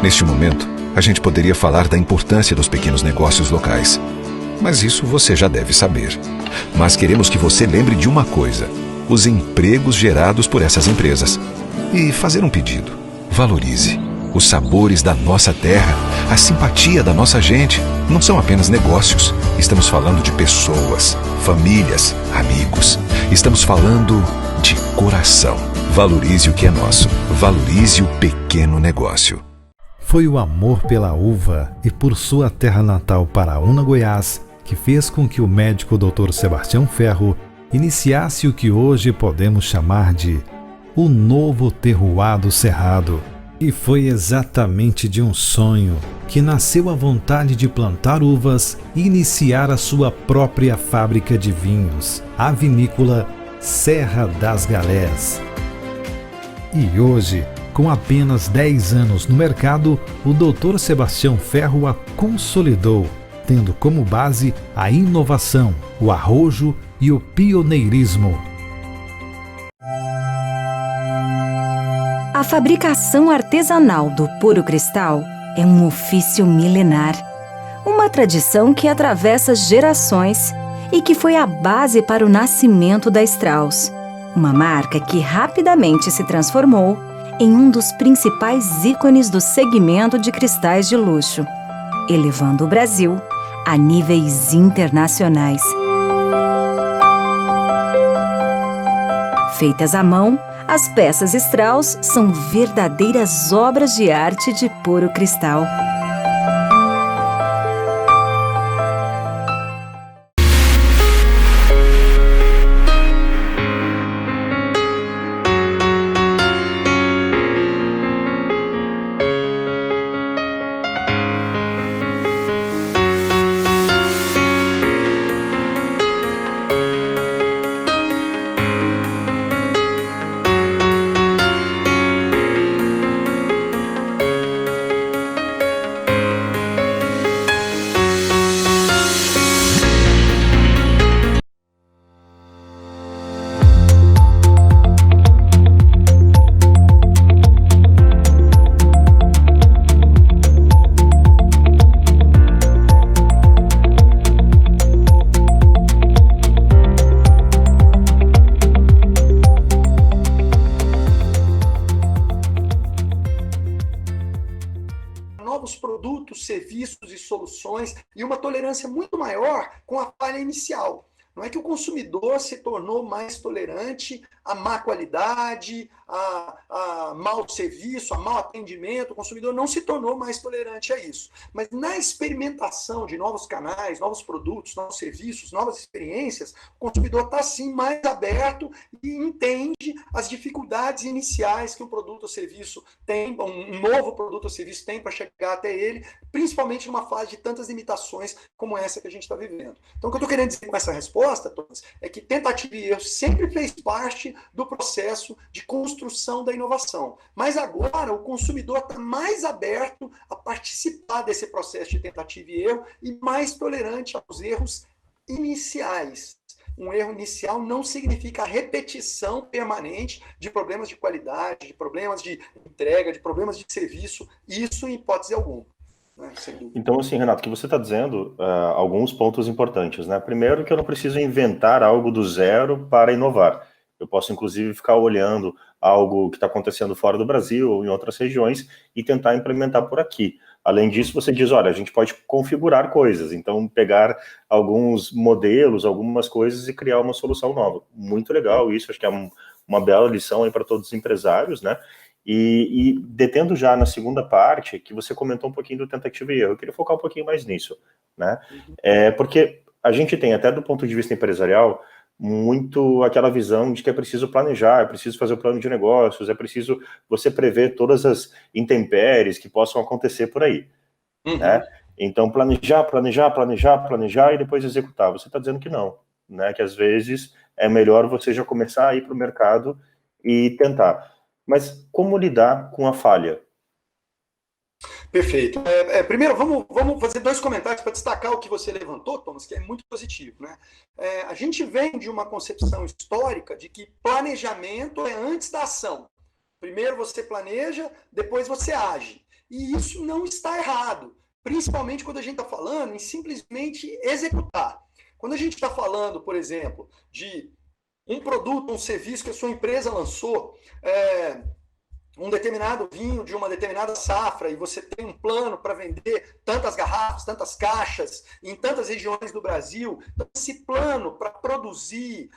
Neste momento, a gente poderia falar da importância dos pequenos negócios locais. Mas isso você já deve saber. Mas queremos que você lembre de uma coisa: os empregos gerados por essas empresas. E fazer um pedido: valorize. Os sabores da nossa terra, a simpatia da nossa gente, não são apenas negócios. Estamos falando de pessoas, famílias, amigos. Estamos falando de coração. Valorize o que é nosso. Valorize o pequeno negócio. Foi o amor pela uva e por sua terra natal, Paraúna, Goiás, que fez com que o médico Dr. Sebastião Ferro iniciasse o que hoje podemos chamar de o novo terroir do Cerrado. E foi exatamente de um sonho que nasceu a vontade de plantar uvas e iniciar a sua própria fábrica de vinhos, a vinícola Serra das Galés. E hoje, com apenas 10 anos no mercado, o Dr. Sebastião Ferro a consolidou, tendo como base a inovação, o arrojo e o pioneirismo. A fabricação artesanal do puro cristal é um ofício milenar, uma tradição que atravessa gerações e que foi a base para o nascimento da Strauss, uma marca que rapidamente se transformou em um dos principais ícones do segmento de cristais de luxo, elevando o Brasil a níveis internacionais. Feitas à mão, as peças Strauss são verdadeiras obras de arte de puro cristal. Novos produtos, serviços e soluções e uma tolerância muito maior com a falha inicial. Não é que o consumidor se tornou mais tolerante à má qualidade, a mau serviço, a mau atendimento. O consumidor não se tornou mais tolerante a isso. Mas na experimentação de novos canais, novos produtos, novos serviços, novas experiências, o consumidor está sim mais aberto e entende as dificuldades iniciais que um produto ou serviço tem, um novo produto ou serviço tem para chegar até ele, principalmente numa fase de tantas limitações como essa que a gente está vivendo. Então, o que eu estou querendo dizer com essa resposta, Thomas, é que tentativa e erro sempre fez parte do processo de construção da inovação. Mas agora o consumidor está mais aberto a participar desse processo de tentativa e erro e mais tolerante aos erros iniciais. Um erro inicial não significa a repetição permanente de problemas de qualidade, de problemas de entrega, de problemas de serviço, isso em hipótese alguma. Então, assim, Renato, o que você está dizendo, alguns pontos importantes, né? Primeiro, que eu não preciso inventar algo do zero para inovar. Eu posso, inclusive, ficar olhando algo que está acontecendo fora do Brasil ou em outras regiões e tentar implementar por aqui. Além disso, você diz, olha, a gente pode configurar coisas, então pegar alguns modelos, algumas coisas e criar uma solução nova. Muito legal isso, acho que é uma bela lição aí para todos os empresários, né? E detendo já na segunda parte, que você comentou um pouquinho do tentativa e erro, eu queria focar um pouquinho mais nisso, né? Porque a gente tem, até do ponto de vista empresarial, muito aquela visão de que é preciso planejar, é preciso fazer o plano de negócios, é preciso você prever todas as intempéries que possam acontecer por aí, né? Então, planejar e depois executar. Você está dizendo que não, né? Que às vezes é melhor você já começar a ir para o mercado e tentar. Mas como lidar com a falha? Perfeito. Primeiro, vamos fazer dois comentários para destacar o que você levantou, Thomas, que é muito positivo, né? A gente vem de uma concepção histórica de que planejamento é antes da ação. Primeiro você planeja, depois você age. E isso não está errado, principalmente quando a gente está falando em simplesmente executar. Quando a gente está falando, por exemplo, de um produto, um serviço que a sua empresa lançou, um determinado vinho de uma determinada safra, e você tem um plano para vender tantas garrafas, tantas caixas, em tantas regiões do Brasil, então, esse plano para produzir,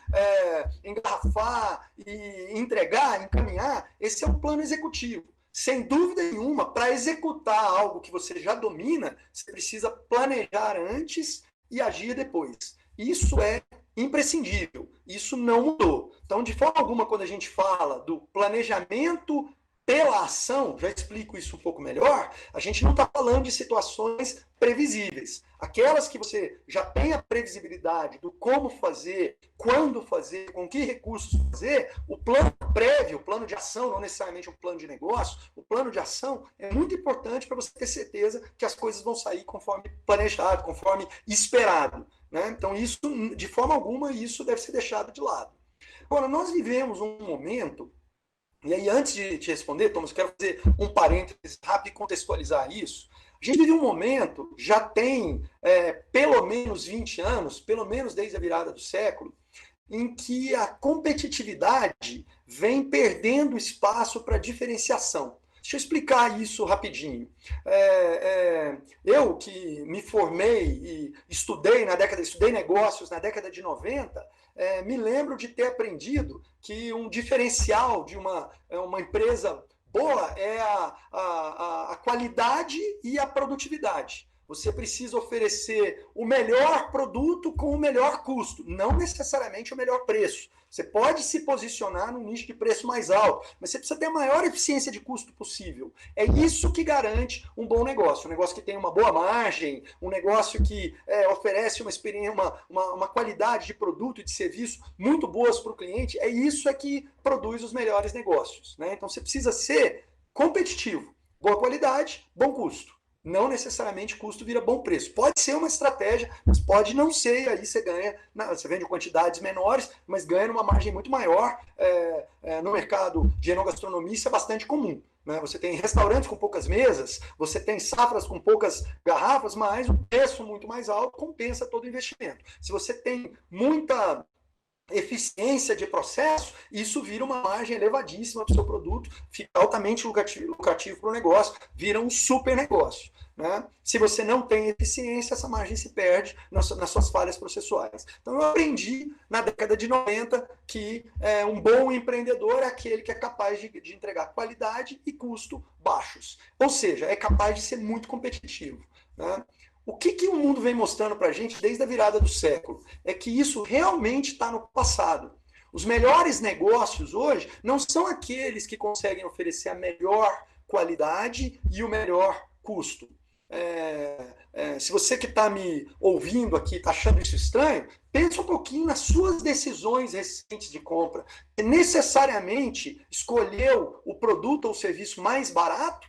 engarrafar e entregar, encaminhar, esse é um plano executivo. Sem dúvida nenhuma, para executar algo que você já domina, você precisa planejar antes e agir depois. Isso é imprescindível, isso não mudou. Então, de forma alguma, quando a gente fala do planejamento pela ação, já explico isso um pouco melhor, a gente não está falando de situações previsíveis. Aquelas que você já tem a previsibilidade do como fazer, quando fazer, com que recursos fazer, o plano prévio, o plano de ação, não necessariamente um plano de negócio, o plano de ação é muito importante para você ter certeza que as coisas vão sair conforme planejado, conforme esperado. Né? Então, isso, de forma alguma, isso deve ser deixado de lado. Agora, nós vivemos um momento. E aí, antes de te responder, Thomas, eu quero fazer um parênteses rápido e contextualizar isso. A gente vive um momento, já tem pelo menos 20 anos, pelo menos desde a virada do século, em que a competitividade vem perdendo espaço para diferenciação. Deixa eu explicar isso rapidinho. Eu que me formei e estudei negócios na década de 90, me lembro de ter aprendido que um diferencial de uma empresa boa é a qualidade e a produtividade. Você precisa oferecer o melhor produto com o melhor custo, não necessariamente o melhor preço. Você pode se posicionar num nicho de preço mais alto, mas você precisa ter a maior eficiência de custo possível. É isso que garante um bom negócio. Um negócio que tem uma boa margem, um negócio que oferece uma experiência, uma qualidade de produto e de serviço muito boas para o cliente. É isso que produz os melhores negócios. Né? Então você precisa ser competitivo. Boa qualidade, bom custo. Não necessariamente custo vira bom preço. Pode ser uma estratégia, mas pode não ser. Aí você ganha, você vende quantidades menores, mas ganha numa margem muito maior. No mercado de enogastronomia isso é bastante comum. Né? Você tem restaurantes com poucas mesas, você tem safras com poucas garrafas, mas o preço muito mais alto compensa todo o investimento. Se você tem muita eficiência de processo, isso vira uma margem elevadíssima para o seu produto, fica altamente lucrativo para o negócio, vira um super negócio. Né? Se você não tem eficiência, essa margem se perde nas suas falhas processuais. Então eu aprendi na década de 90 que um bom empreendedor é aquele que é capaz de entregar qualidade e custo baixos. Ou seja, é capaz de ser muito competitivo. Né? O que o mundo vem mostrando para a gente desde a virada do século é que isso realmente está no passado. Os melhores negócios hoje não são aqueles que conseguem oferecer a melhor qualidade e o melhor custo. Se você que está me ouvindo aqui está achando isso estranho, pense um pouquinho nas suas decisões recentes de compra. Você necessariamente escolheu o produto ou o serviço mais barato?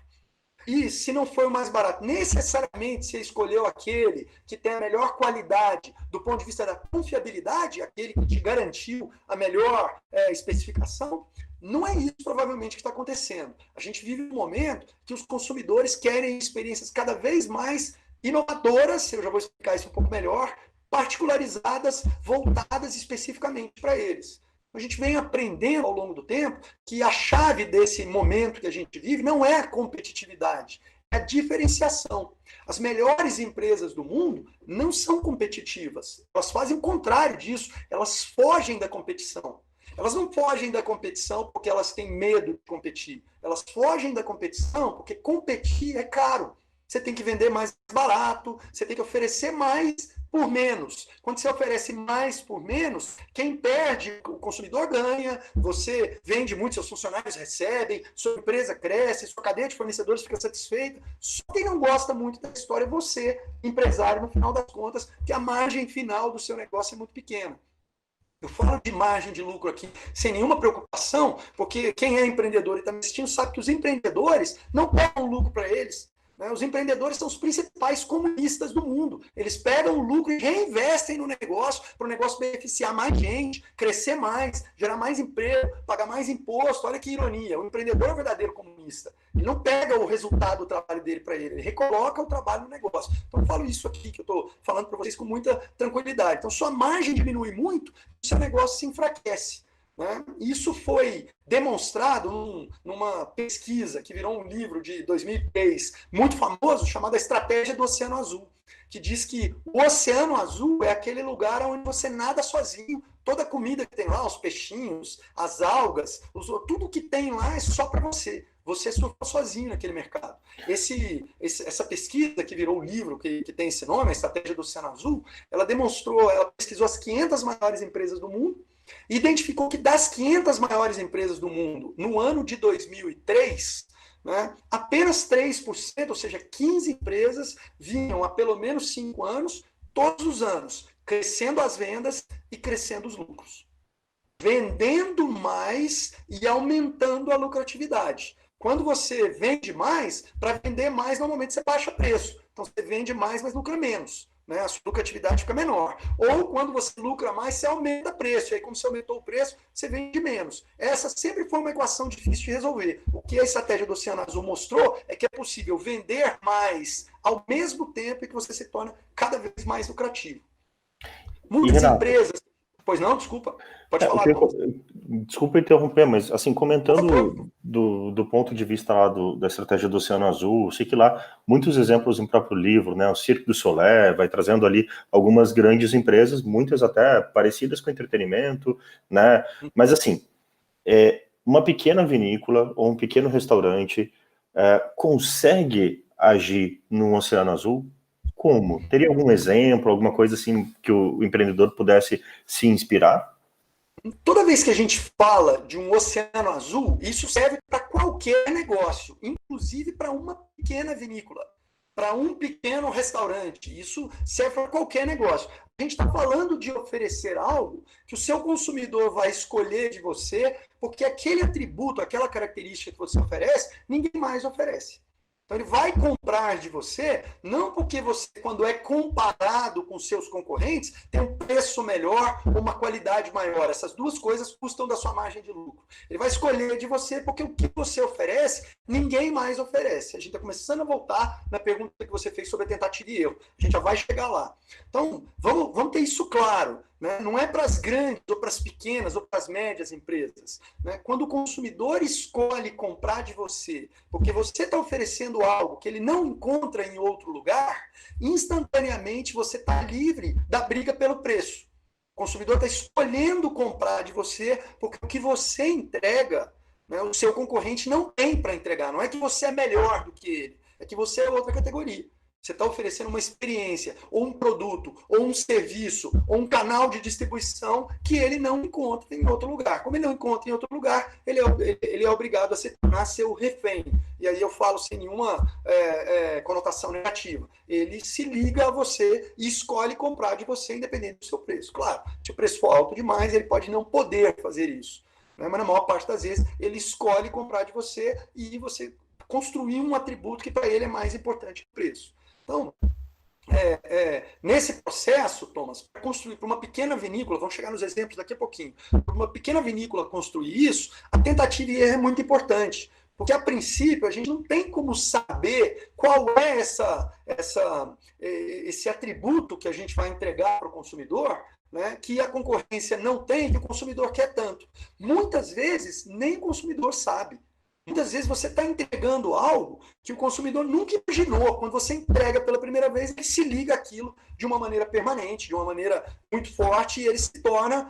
E se não foi o mais barato, necessariamente você escolheu aquele que tem a melhor qualidade do ponto de vista da confiabilidade, aquele que te garantiu a melhor especificação? Não é isso provavelmente que está acontecendo. A gente vive um momento que os consumidores querem experiências cada vez mais inovadoras, eu já vou explicar isso um pouco melhor, particularizadas, voltadas especificamente para eles. A gente vem aprendendo ao longo do tempo que a chave desse momento que a gente vive não é a competitividade, é a diferenciação. As melhores empresas do mundo não são competitivas, elas fazem o contrário disso, elas fogem da competição. Elas não fogem da competição porque elas têm medo de competir, elas fogem da competição porque competir é caro. Você tem que vender mais barato, você tem que oferecer mais por menos. Quando você oferece mais por menos, quem perde, o consumidor ganha, você vende muito, seus funcionários recebem, sua empresa cresce, sua cadeia de fornecedores fica satisfeita. Só quem não gosta muito da história é você, empresário, no final das contas, que a margem final do seu negócio é muito pequena. Eu falo de margem de lucro aqui sem nenhuma preocupação, porque quem é empreendedor e está me assistindo sabe que os empreendedores não pegam lucro para eles. Né? Os empreendedores são os principais comunistas do mundo. Eles pegam o lucro e reinvestem no negócio, para o negócio beneficiar mais gente, crescer mais, gerar mais emprego, pagar mais imposto. Olha que ironia. O empreendedor é o verdadeiro comunista. Ele não pega o resultado do trabalho dele para ele recoloca o trabalho no negócio. Então, eu falo isso aqui que eu estou falando para vocês com muita tranquilidade. Então, sua margem diminui muito, o seu negócio se enfraquece. Né? Isso foi demonstrado numa pesquisa que virou um livro de 2003, muito famoso, chamado A Estratégia do Oceano Azul, que diz que o Oceano Azul é aquele lugar onde você nada sozinho, toda a comida que tem lá, os peixinhos, as algas, tudo que tem lá é só para você. Você surfa sozinho naquele mercado. Essa pesquisa que virou um livro que tem esse nome, A Estratégia do Oceano Azul, ela pesquisou as 500 maiores empresas do mundo, e identificou que das 500 maiores empresas do mundo, no ano de 2003, né, apenas 3%, ou seja, 15 empresas, vinham há pelo menos 5 anos, todos os anos, crescendo as vendas e crescendo os lucros. Vendendo mais e aumentando a lucratividade. Quando você vende mais, para vender mais, normalmente você baixa preço. Então, você vende mais, mas lucra menos. Né? A sua lucratividade fica menor. Ou quando você lucra mais, você aumenta preço. E aí, como você aumentou o preço, você vende menos. Essa sempre foi uma equação difícil de resolver. O que a estratégia do Oceano Azul mostrou é que é possível vender mais ao mesmo tempo que você se torna cada vez mais lucrativo. Muitas empresas... Pois não, desculpa. Pode falar. Desculpa interromper, mas assim, comentando do ponto de vista lá da estratégia do Oceano Azul, eu sei que lá muitos exemplos no próprio livro, né? O Cirque du Soleil vai trazendo ali algumas grandes empresas, muitas até parecidas com entretenimento, né? Mas assim, uma pequena vinícola ou um pequeno restaurante consegue agir no Oceano Azul? Como? Teria algum exemplo, alguma coisa assim que o empreendedor pudesse se inspirar? Toda vez que a gente fala de um oceano azul, isso serve para qualquer negócio, inclusive para uma pequena vinícola, para um pequeno restaurante. Isso serve para qualquer negócio. A gente está falando de oferecer algo que o seu consumidor vai escolher de você, porque aquele atributo, aquela característica que você oferece, ninguém mais oferece. Então, ele vai comprar de você, não porque você, quando é comparado com seus concorrentes, tem um preço melhor, uma qualidade maior. Essas duas coisas custam da sua margem de lucro. Ele vai escolher de você porque o que você oferece, ninguém mais oferece. A gente está começando a voltar na pergunta que você fez sobre a tentativa e erro. A gente já vai chegar lá. Então, vamos ter isso claro. Né? Não é para as grandes, ou para as pequenas, ou para as médias empresas. Né? Quando o consumidor escolhe comprar de você, porque você está oferecendo algo que ele não encontra em outro lugar, instantaneamente você está livre da briga pelo preço. O consumidor está escolhendo comprar de você, porque o que você entrega, né, o seu concorrente não tem para entregar. Não é que você é melhor do que ele, é que você é outra categoria. Você está oferecendo uma experiência, ou um produto, ou um serviço, ou um canal de distribuição que ele não encontra em outro lugar. Como ele não encontra em outro lugar, ele é obrigado a se tornar seu refém. E aí eu falo sem nenhuma conotação negativa. Ele se liga a você e escolhe comprar de você independente do seu preço. Claro, se o preço for alto demais, ele pode não poder fazer isso. Né? Mas na maior parte das vezes, ele escolhe comprar de você e você construir um atributo que para ele é mais importante que o preço. Então, nesse processo, Thomas, para construir para uma pequena vinícola, vamos chegar nos exemplos daqui a pouquinho, para uma pequena vinícola construir isso, a tentativa e erro é muito importante, porque a princípio a gente não tem como saber qual é esse atributo que a gente vai entregar para o consumidor, né, que a concorrência não tem, que o consumidor quer tanto. Muitas vezes, nem o consumidor sabe. Muitas vezes você está entregando algo que o consumidor nunca imaginou. Quando você entrega pela primeira vez, ele se liga àquilo de uma maneira permanente, de uma maneira muito forte, e ele se torna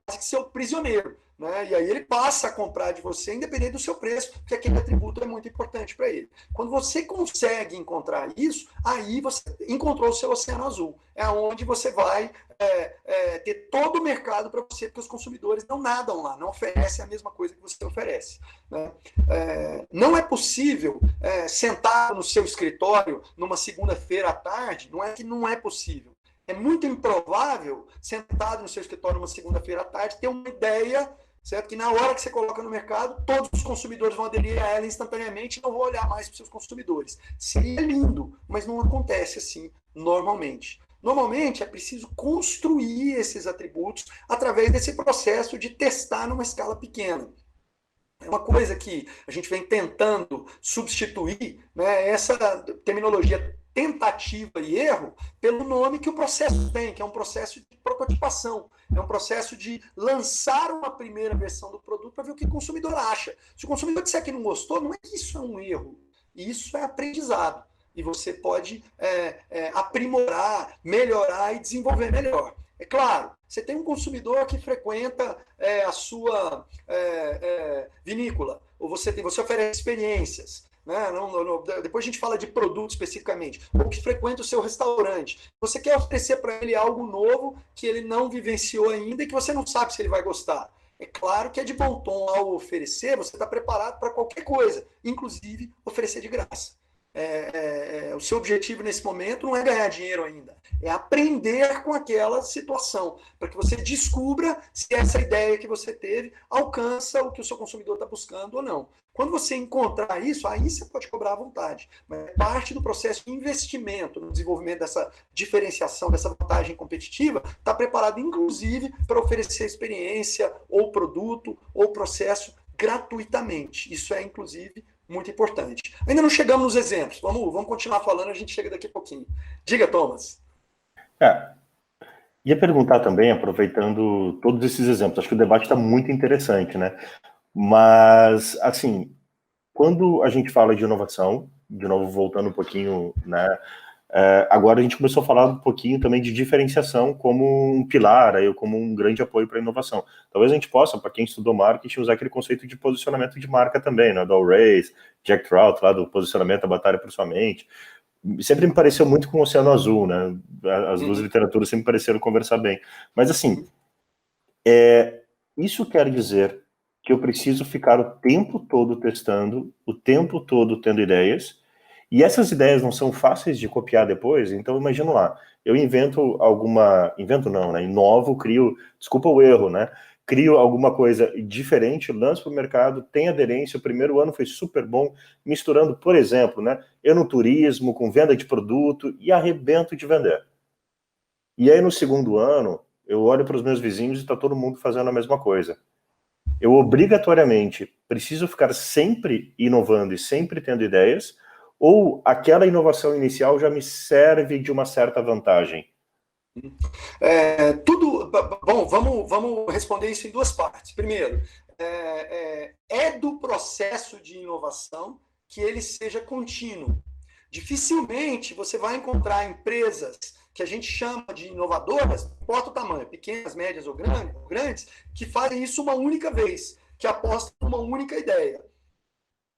quase que seu prisioneiro. Né? E aí ele passa a comprar de você, independente do seu preço, porque aquele atributo é muito importante para ele. Quando você consegue encontrar isso, aí você encontrou o seu oceano azul. É onde você vai ter todo o mercado para você, porque os consumidores não nadam lá, não oferecem a mesma coisa que você oferece. Né? Não é possível sentar no seu escritório numa segunda-feira à tarde, não é que não é possível. É muito improvável, sentado no seu escritório numa segunda-feira à tarde, ter uma ideia certo? Que na hora que você coloca no mercado, todos os consumidores vão aderir a ela instantaneamente e não vão olhar mais para os seus consumidores. Seria lindo, mas não acontece assim normalmente. Normalmente é preciso construir esses atributos através desse processo de testar numa escala pequena. É uma coisa que a gente vem tentando substituir, né, essa terminologia tentativa e erro pelo nome que o processo tem, que é um processo de prototipação, é um processo de lançar uma primeira versão do produto para ver o que o consumidor acha. Se o consumidor disser que não gostou, não é que isso é um erro, isso é aprendizado. E você pode aprimorar, melhorar e desenvolver melhor. É claro, você tem um consumidor que frequenta a sua vinícola, ou você oferece experiências, né? Depois a gente fala de produto especificamente, ou que frequenta o seu restaurante. Você quer oferecer para ele algo novo que ele não vivenciou ainda e que você não sabe se ele vai gostar. É claro que é de bom tom ao oferecer, você está preparado para qualquer coisa, inclusive oferecer de graça. O seu objetivo nesse momento não é ganhar dinheiro ainda, é aprender com aquela situação, para que você descubra se essa ideia que você teve alcança o que o seu consumidor está buscando ou não. Quando você encontrar isso, aí você pode cobrar à vontade. Mas é parte do processo de investimento no desenvolvimento dessa diferenciação, dessa vantagem competitiva, está preparado, inclusive, para oferecer experiência, ou produto, ou processo gratuitamente. Isso é, inclusive, muito importante. Ainda não chegamos nos exemplos. Vamos continuar falando, a gente chega daqui a pouquinho. Diga, Thomas. Ia perguntar também, aproveitando todos esses exemplos, acho que o debate está muito interessante, né? Mas, assim, quando a gente fala de inovação, de novo, voltando um pouquinho, né? Agora a gente começou a falar um pouquinho também de diferenciação como um pilar, aí, como um grande apoio para a inovação. Talvez a gente possa, para quem estudou marketing, usar aquele conceito de posicionamento de marca também, né? Do Race, Jack Trout, lá do posicionamento da batalha por sua mente. Sempre me pareceu muito com o Oceano Azul, né? As duas literaturas sempre pareceram conversar bem. Mas, assim, isso quer dizer que eu preciso ficar o tempo todo testando, o tempo todo tendo ideias, e essas ideias não são fáceis de copiar depois. Então, imagina lá, eu invento não, né? Inovo, crio, desculpa o erro, né? Crio alguma coisa diferente, lanço para o mercado, tem aderência, o primeiro ano foi super bom, misturando, por exemplo, né? Enoturismo com venda de produto e arrebento de vender. E aí, no segundo ano, eu olho para os meus vizinhos e está todo mundo fazendo a mesma coisa. Eu obrigatoriamente preciso ficar sempre inovando e sempre tendo ideias, ou aquela inovação inicial já me serve de uma certa vantagem? Bom, vamos responder isso em duas partes. Primeiro, do processo de inovação que ele seja contínuo. Dificilmente você vai encontrar empresas que a gente chama de inovadoras, não importa o tamanho, pequenas, médias ou grandes, que fazem isso uma única vez, que apostam numa única ideia.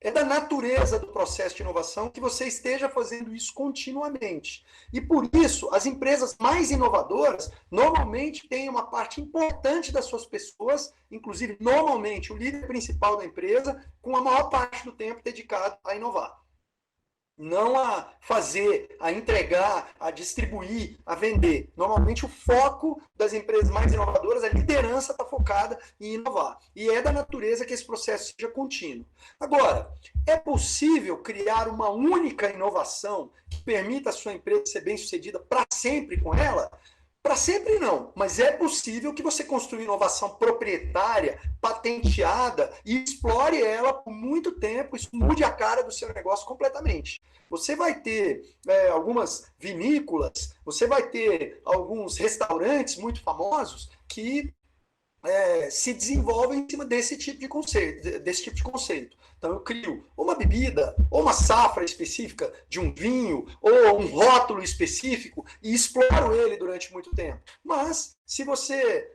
É da natureza do processo de inovação que você esteja fazendo isso continuamente. E por isso, as empresas mais inovadoras normalmente têm uma parte importante das suas pessoas, inclusive, normalmente, o líder principal da empresa, com a maior parte do tempo dedicado a inovar. Não a fazer, a entregar, a distribuir, a vender. Normalmente o foco das empresas mais inovadoras, a liderança está focada em inovar. E é da natureza que esse processo seja contínuo. Agora, é possível criar uma única inovação que permita a sua empresa ser bem-sucedida para sempre com ela? Para sempre não, mas é possível que você construa inovação proprietária, patenteada e explore ela por muito tempo, isso mude a cara do seu negócio completamente. Você vai ter algumas vinícolas, você vai ter alguns restaurantes muito famosos que se desenvolvem em cima desse tipo de conceito. Então eu crio uma bebida, ou uma safra específica de um vinho, ou um rótulo específico, e exploro ele durante muito tempo. Mas, se você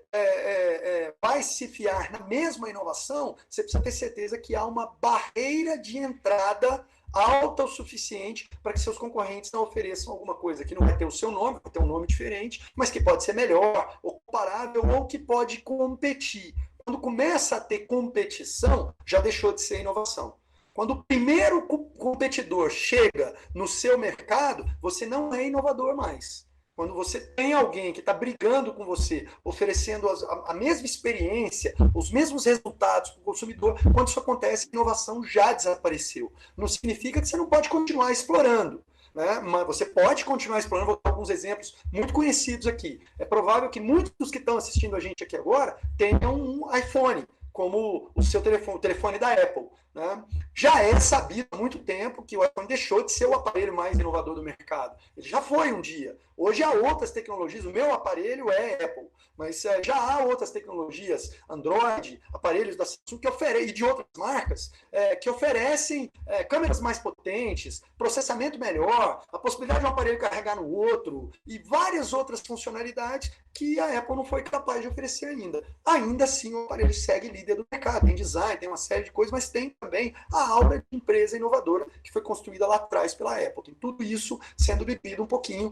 vai se fiar na mesma inovação, você precisa ter certeza que há uma barreira de entrada alta o suficiente para que seus concorrentes não ofereçam alguma coisa que não vai ter o seu nome, vai ter um nome diferente, mas que pode ser melhor, ou comparável, ou que pode competir. Quando começa a ter competição, já deixou de ser inovação. Quando o primeiro competidor chega no seu mercado, você não é inovador mais. quando você tem alguém que está brigando com você, oferecendo a mesma experiência, os mesmos resultados para o consumidor, quando isso acontece, a inovação já desapareceu. Não significa que você não pode continuar explorando, né? Mas você pode continuar explorando. Vou dar alguns exemplos muito conhecidos aqui. É provável que muitos dos que estão assistindo a gente aqui agora tenham um iPhone, como o seu telefone, o telefone da Apple, né? Já é sabido há muito tempo que o iPhone deixou de ser o aparelho mais inovador do mercado. Ele já foi um dia. Hoje há outras tecnologias. O meu aparelho é Apple, mas já há outras tecnologias, Android, aparelhos da Samsung que oferecem, e de outras marcas, que oferecem câmeras mais potentes, processamento melhor, a possibilidade de um aparelho carregar no outro e várias outras funcionalidades que a Apple não foi capaz de oferecer ainda. Ainda assim, o aparelho segue líder do mercado. Tem design, tem uma série de coisas, mas tem também a aura de empresa inovadora que foi construída lá atrás pela Apple. Tem tudo isso sendo bebido um pouquinho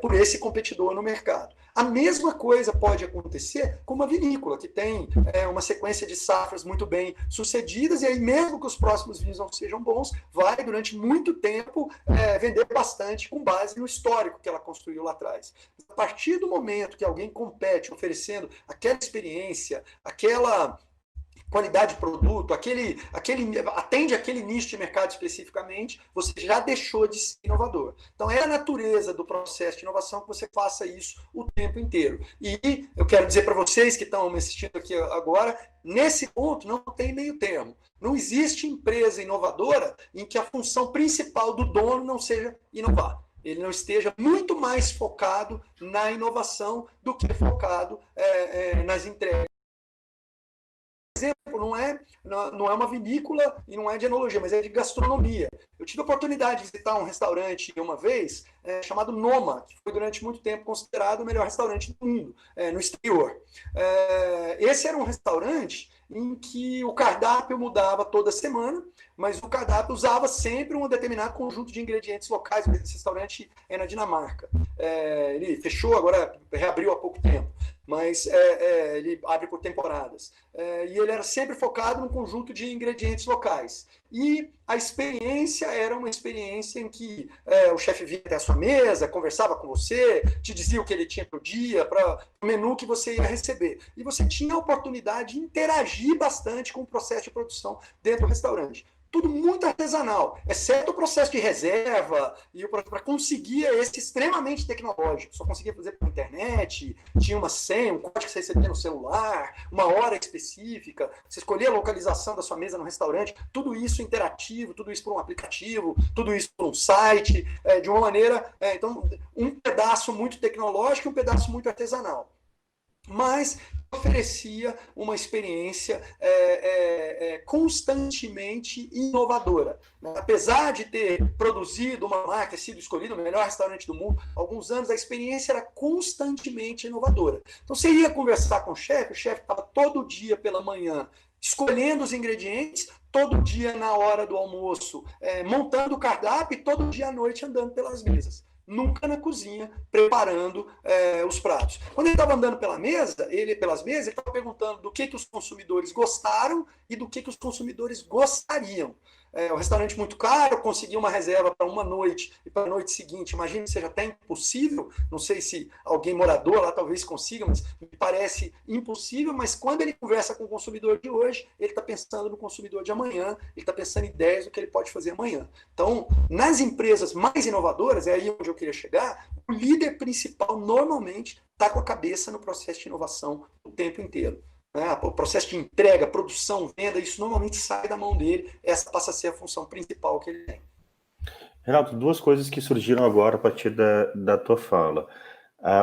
por esse competidor no mercado. A mesma coisa pode acontecer com uma vinícola, que tem uma sequência de safras muito bem sucedidas, e aí mesmo que os próximos vinhos não sejam bons, vai durante muito tempo vender bastante com base no histórico que ela construiu lá atrás. A partir do momento que alguém compete oferecendo aquela experiência, aquela qualidade de produto, atende aquele nicho de mercado especificamente, você já deixou de ser inovador. Então, é a natureza do processo de inovação que você faça isso o tempo inteiro. E eu quero dizer para vocês que estão me assistindo aqui agora, nesse ponto não tem meio termo. Não existe empresa inovadora em que a função principal do dono não seja inovar. Ele não esteja muito mais focado na inovação do que focado nas entregas. Exemplo, não é uma vinícola e não é de enologia, mas é de gastronomia. Eu tive a oportunidade de visitar um restaurante uma vez chamado Noma, que foi durante muito tempo considerado o melhor restaurante do mundo, no exterior. Esse era um restaurante em que o cardápio mudava toda semana, mas o cardápio usava sempre um determinado conjunto de ingredientes locais. Esse restaurante é na Dinamarca. Ele fechou, agora reabriu há pouco tempo, mas ele abre por temporadas. E ele era sempre focado num conjunto de ingredientes locais. E a experiência era uma experiência em que o chefe vinha até a sua mesa, conversava com você, te dizia o que ele tinha para o dia, para o menu que você ia receber. E você tinha a oportunidade de interagir bastante com o processo de produção dentro do restaurante. Tudo muito artesanal, exceto o processo de reserva e para conseguir esse extremamente tecnológico. Só conseguia fazer pela internet, tinha uma senha, um código que você recebia no celular, uma hora específica, você escolhia a localização da sua mesa no restaurante, tudo isso interativo, tudo isso por um aplicativo, tudo isso por um site, de uma maneira, então, um pedaço muito tecnológico e um pedaço muito artesanal. Mas oferecia uma experiência constantemente inovadora. Apesar de ter produzido uma marca, sido escolhido o melhor restaurante do mundo, há alguns anos a experiência era constantemente inovadora. Então você ia conversar com o chefe estava todo dia pela manhã escolhendo os ingredientes, todo dia na hora do almoço, montando o cardápio e todo dia à noite andando pelas mesas. Nunca na cozinha, preparando os pratos. Quando ele estava andando pelas mesas, ele estava perguntando do que os consumidores gostaram e do que os consumidores gostariam. O restaurante muito caro, conseguir uma reserva para uma noite e para a noite seguinte, imagine que seja até impossível, não sei se alguém morador lá talvez consiga, mas me parece impossível, mas quando ele conversa com o consumidor de hoje, ele está pensando no consumidor de amanhã, ele está pensando em ideias do que ele pode fazer amanhã. Então, nas empresas mais inovadoras, é aí onde eu queria chegar, o líder principal normalmente está com a cabeça no processo de inovação o tempo inteiro. O processo de entrega, produção, venda, isso normalmente sai da mão dele, essa passa a ser a função principal que ele tem. Renato, duas coisas que surgiram agora a partir da tua fala.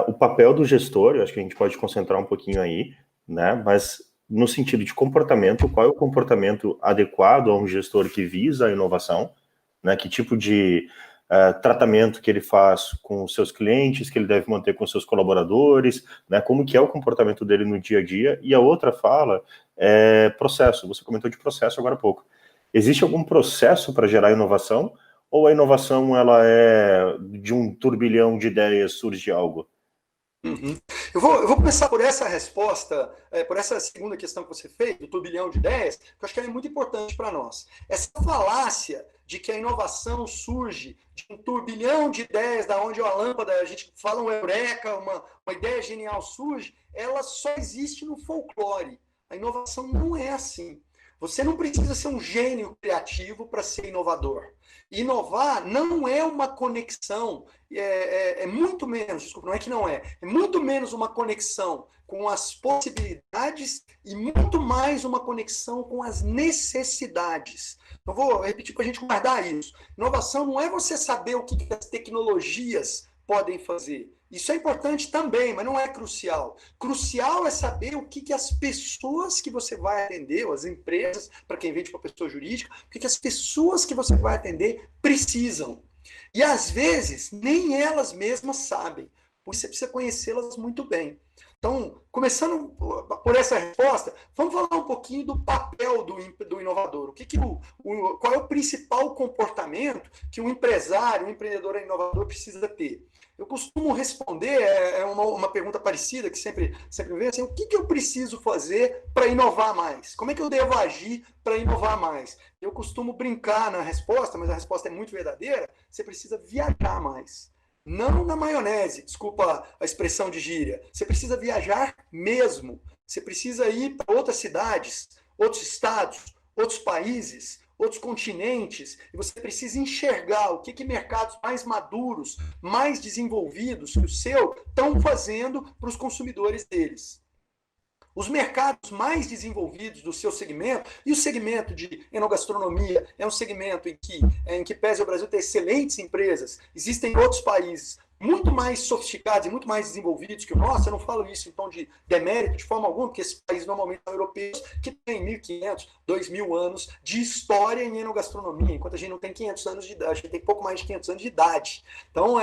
O papel do gestor, eu acho que a gente pode concentrar um pouquinho aí, né? Mas no sentido de comportamento, qual é o comportamento adequado a um gestor que visa a inovação, né? Que tipo de tratamento que ele faz com os seus clientes, que ele deve manter com os seus colaboradores, né? Como que é o comportamento dele no dia a dia. E a outra fala é processo. Você comentou de processo agora há pouco. Existe algum processo para gerar inovação? Ou a inovação ela é de um turbilhão de ideias, surge algo? Uhum. Eu vou começar por essa resposta, por essa segunda questão que você fez, do turbilhão de ideias, que eu acho que ela é muito importante para nós. Essa falácia de que a inovação surge de um turbilhão de ideias, da onde a lâmpada, a gente fala um eureka, uma ideia genial surge, ela só existe no folclore. A inovação não é assim. Você não precisa ser um gênio criativo para ser inovador. Inovar não é uma conexão, é muito menos, desculpa, não é que não é muito menos uma conexão com as possibilidades e muito mais uma conexão com as necessidades. Eu vou repetir para a gente guardar isso. Inovação não é você saber o que as tecnologias podem fazer. Isso é importante também, mas não é crucial. Crucial é saber o que as pessoas que você vai atender, ou as empresas, para quem vende para pessoa jurídica, o que as pessoas que você vai atender precisam. E às vezes nem elas mesmas sabem. Por isso você precisa conhecê-las muito bem. Então, começando por essa resposta, vamos falar um pouquinho do papel do inovador. Qual é o principal comportamento que um empresário, um empreendedor inovador precisa ter? Eu costumo responder, uma pergunta parecida que sempre vem assim, o que eu preciso fazer para inovar mais? Como é que eu devo agir para inovar mais? Eu costumo brincar na resposta, mas a resposta é muito verdadeira, você precisa viajar mais. Não na maionese, desculpa a expressão de gíria. Você precisa viajar mesmo. Você precisa ir para outras cidades, outros estados, outros países, outros continentes, e você precisa enxergar o que mercados mais maduros, mais desenvolvidos que o seu estão fazendo para os consumidores deles. Os mercados mais desenvolvidos do seu segmento, e o segmento de enogastronomia é um segmento em que pese o Brasil ter excelentes empresas, existem outros países muito mais sofisticados e muito mais desenvolvidos que o nosso. Eu não falo isso em tom de demérito de forma alguma, porque esses países normalmente são europeus, que têm 1.500, 2.000 anos de história em enogastronomia, enquanto a gente não tem 500 anos de idade, a gente tem pouco mais de 500 anos de idade. Então,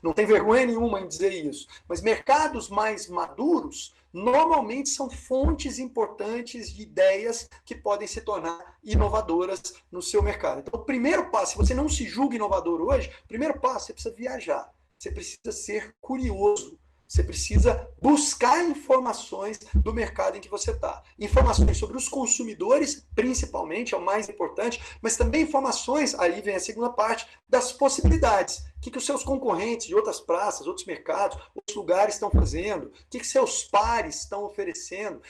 não tem vergonha nenhuma em dizer isso. Mas mercados mais maduros, normalmente são fontes importantes de ideias que podem se tornar inovadoras no seu mercado. Então, o primeiro passo, se você não se julga inovador hoje, o primeiro passo, você precisa viajar, você precisa ser curioso, você precisa buscar informações do mercado em que você está. Informações sobre os consumidores, principalmente, é o mais importante, mas também informações, aí vem a segunda parte, das possibilidades. O que os seus concorrentes de outras praças, outros mercados, outros lugares estão fazendo, o que seus pares estão oferecendo,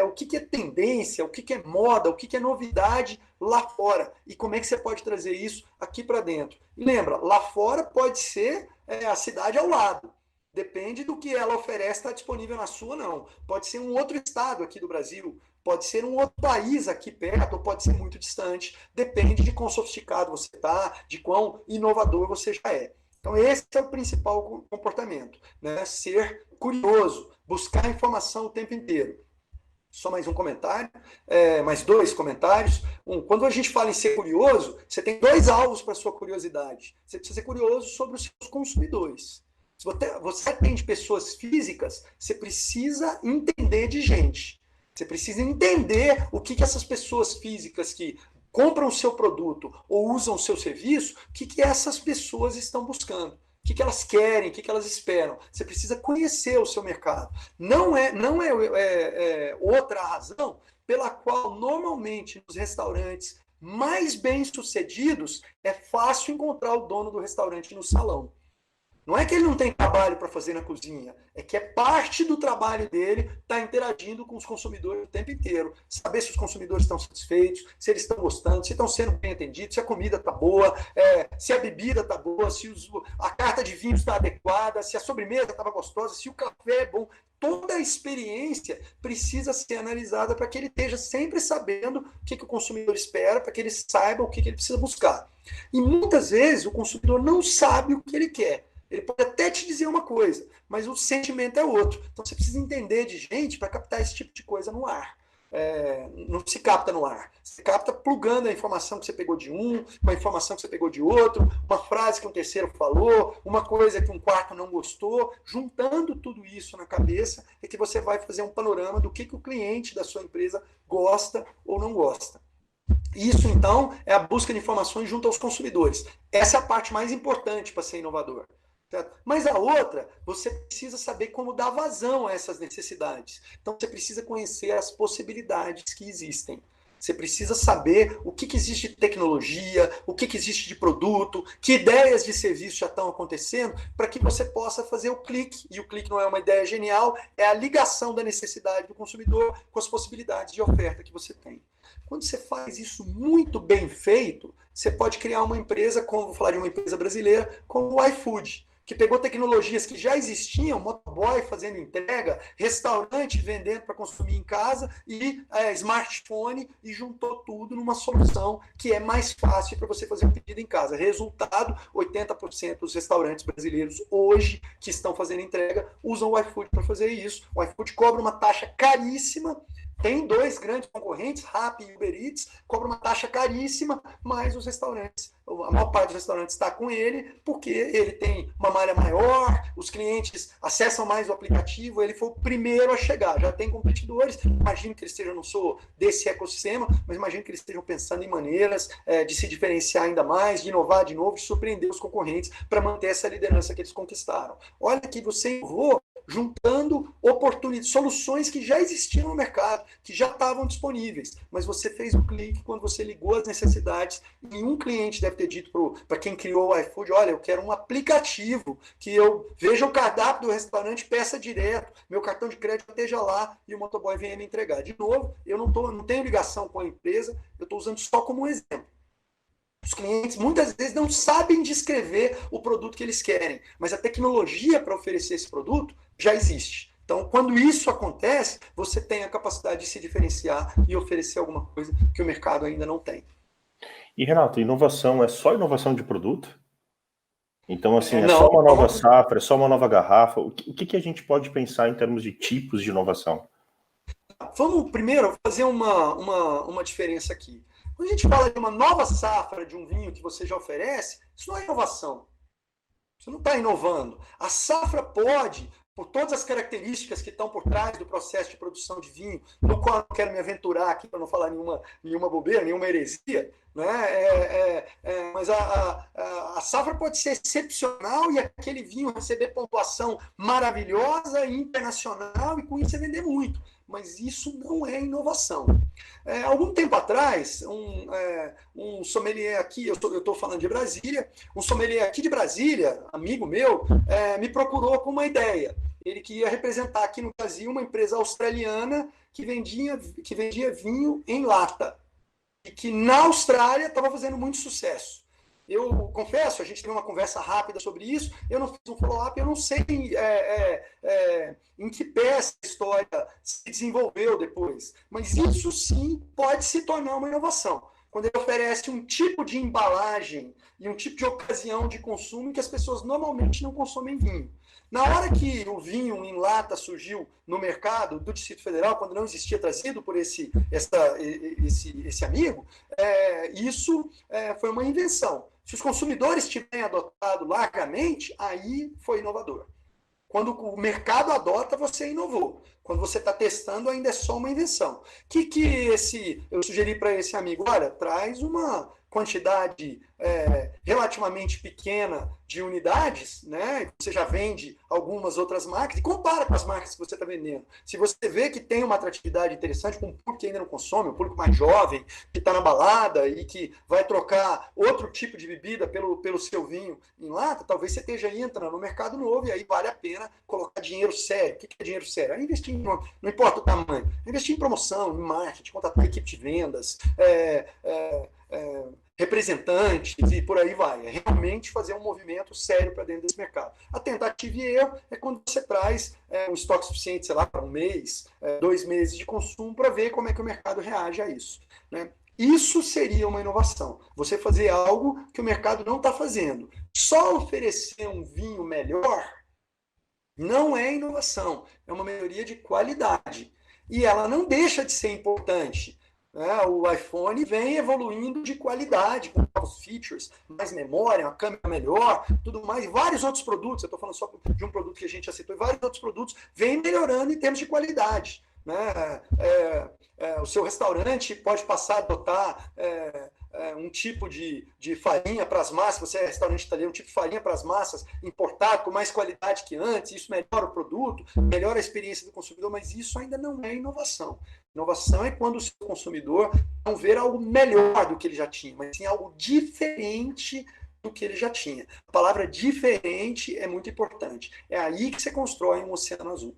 o que é tendência, o que é moda, o que é novidade lá fora, e como é que você pode trazer isso aqui para dentro. E lembra, lá fora pode ser a cidade ao lado. Depende do que ela oferece, está disponível na sua, não. Pode ser um outro estado aqui do Brasil, pode ser um outro país aqui perto, ou pode ser muito distante. Depende de quão sofisticado você está, de quão inovador você já é. Então, esse é o principal comportamento, né? Ser curioso, buscar informação o tempo inteiro. Só mais um comentário, mais dois comentários. Quando a gente fala em ser curioso, você tem dois alvos para a sua curiosidade. Você precisa ser curioso sobre os seus consumidores. Se você atende pessoas físicas, você precisa entender de gente. Você precisa entender o que essas pessoas físicas que compram o seu produto ou usam o seu serviço, o que essas pessoas estão buscando. O que elas querem, o que elas esperam. Você precisa conhecer o seu mercado. Não é outra razão pela qual, normalmente, nos restaurantes mais bem-sucedidos, é fácil encontrar o dono do restaurante no salão. Não é que ele não tem trabalho para fazer na cozinha, é que é parte do trabalho dele estar interagindo com os consumidores o tempo inteiro. Saber se os consumidores estão satisfeitos, se eles estão gostando, se estão sendo bem atendidos, se a comida está boa, se a bebida está boa, se a carta de vinho está adequada, se a sobremesa estava gostosa, se o café é bom. Toda a experiência precisa ser analisada para que ele esteja sempre sabendo o que o consumidor espera, para que ele saiba o que ele precisa buscar. E muitas vezes o consumidor não sabe o que ele quer. Ele pode até te dizer uma coisa, mas o sentimento é outro. Então você precisa entender de gente para captar esse tipo de coisa no ar. Não se capta no ar. Você capta plugando a informação que você pegou de um, com a informação que você pegou de outro, uma frase que um terceiro falou, uma coisa que um quarto não gostou. Juntando tudo isso na cabeça é que você vai fazer um panorama do que o cliente da sua empresa gosta ou não gosta. Isso, então, é a busca de informações junto aos consumidores. Essa é a parte mais importante para ser inovador. Certo? Mas a outra, você precisa saber como dar vazão a essas necessidades. Então, você precisa conhecer as possibilidades que existem. Você precisa saber o que existe de tecnologia, o que existe de produto, que ideias de serviço já estão acontecendo, para que você possa fazer o clique. E o clique não é uma ideia genial, é a ligação da necessidade do consumidor com as possibilidades de oferta que você tem. Quando você faz isso muito bem feito, você pode criar uma empresa, como vou falar de uma empresa brasileira, como o iFood, que pegou tecnologias que já existiam, motoboy fazendo entrega, restaurante vendendo para consumir em casa e smartphone, e juntou tudo numa solução que é mais fácil para você fazer um pedido em casa. Resultado, 80% dos restaurantes brasileiros hoje que estão fazendo entrega usam o iFood para fazer isso. O iFood cobra uma taxa caríssima. Tem dois grandes concorrentes, Rappi e Uber Eats, cobra uma taxa caríssima, mas os restaurantes, a maior parte dos restaurantes está com ele, porque ele tem uma malha maior, os clientes acessam mais o aplicativo, ele foi o primeiro a chegar. Já tem competidores, imagino que eles estejam, não sou desse ecossistema, mas imagino que eles estejam pensando em maneiras de se diferenciar ainda mais, de inovar de novo, de surpreender os concorrentes para manter essa liderança que eles conquistaram. Olha que você inovou juntando oportunidades, soluções que já existiam no mercado, que já estavam disponíveis, mas você fez o clique quando você ligou as necessidades. Nenhum cliente deve ter dito para quem criou o iFood: olha, eu quero um aplicativo que eu veja o cardápio do restaurante, peça direto, meu cartão de crédito esteja lá e o motoboy venha me entregar. De novo, eu não tenho ligação com a empresa, eu estou usando só como um exemplo. Os clientes muitas vezes não sabem descrever o produto que eles querem, mas a tecnologia para oferecer esse produto já existe. Então, quando isso acontece, você tem a capacidade de se diferenciar e oferecer alguma coisa que o mercado ainda não tem. E, Renato, inovação é só inovação de produto? Então, assim, é só uma nova safra, é só uma nova garrafa? O que a gente pode pensar em termos de tipos de inovação? Vamos primeiro fazer uma diferença aqui. Quando a gente fala de uma nova safra de um vinho que você já oferece, isso não é inovação. Você não está inovando. A safra pode, por todas as características que estão por trás do processo de produção de vinho, no qual eu não quero me aventurar aqui para não falar nenhuma bobeira, nenhuma heresia, né? Mas a safra pode ser excepcional e aquele vinho receber pontuação maravilhosa, internacional, e com isso você vender muito. Mas isso não é inovação. Algum tempo atrás, um sommelier aqui, eu estou falando de Brasília, um sommelier aqui de Brasília, amigo meu, me procurou com uma ideia. Ele queria representar aqui no Brasil uma empresa australiana que vendia vinho em lata. E que na Austrália estava fazendo muito sucesso. Eu confesso, a gente teve uma conversa rápida sobre isso, eu não fiz um follow-up, eu não sei em que pé essa história se desenvolveu depois, mas isso sim pode se tornar uma inovação. Quando ele oferece um tipo de embalagem e um tipo de ocasião de consumo em que as pessoas normalmente não consomem vinho. Na hora que o vinho em lata surgiu no mercado do Distrito Federal, quando não existia, trazido por esse amigo, isso foi uma invenção. Se os consumidores tiverem adotado largamente, aí foi inovador. Quando o mercado adota, você inovou. Quando você está testando, ainda é só uma invenção. Eu sugeri para esse amigo? Olha, traz uma quantidade relativamente pequena de unidades, né? Você já vende algumas outras marcas, e compara com as marcas que você está vendendo. Se você vê que tem uma atratividade interessante com um público que ainda não consome, um público mais jovem, que está na balada e que vai trocar outro tipo de bebida pelo seu vinho em lata, talvez você esteja aí entrando no mercado novo, e aí vale a pena colocar dinheiro sério. O que é dinheiro sério? É investir não importa o tamanho, é investir em promoção, em marketing, contratar equipe de vendas, representantes e por aí vai. É realmente fazer um movimento sério para dentro desse mercado. A tentativa e erro é quando você traz um estoque suficiente, sei lá, para um mês, 2 meses de consumo, para ver como é que o mercado reage a isso, né? Isso seria uma inovação. Você fazer algo que o mercado não está fazendo. Só oferecer um vinho melhor não é inovação. É uma melhoria de qualidade. E ela não deixa de ser importante. O iPhone vem evoluindo de qualidade, com novos features, mais memória, uma câmera melhor, tudo mais, e vários outros produtos, eu estou falando só de um produto que a gente já citou, e vários outros produtos vêm melhorando em termos de qualidade, né? O seu restaurante pode passar a adotar um tipo de farinha para as massas, você é restaurante italiano, um tipo de farinha para as massas importado com mais qualidade que antes, isso melhora o produto, melhora a experiência do consumidor, mas isso ainda não é inovação. Inovação é quando o seu consumidor não vê algo melhor do que ele já tinha, mas sim algo diferente do que ele já tinha. A palavra diferente é muito importante. É aí que você constrói um oceano azul.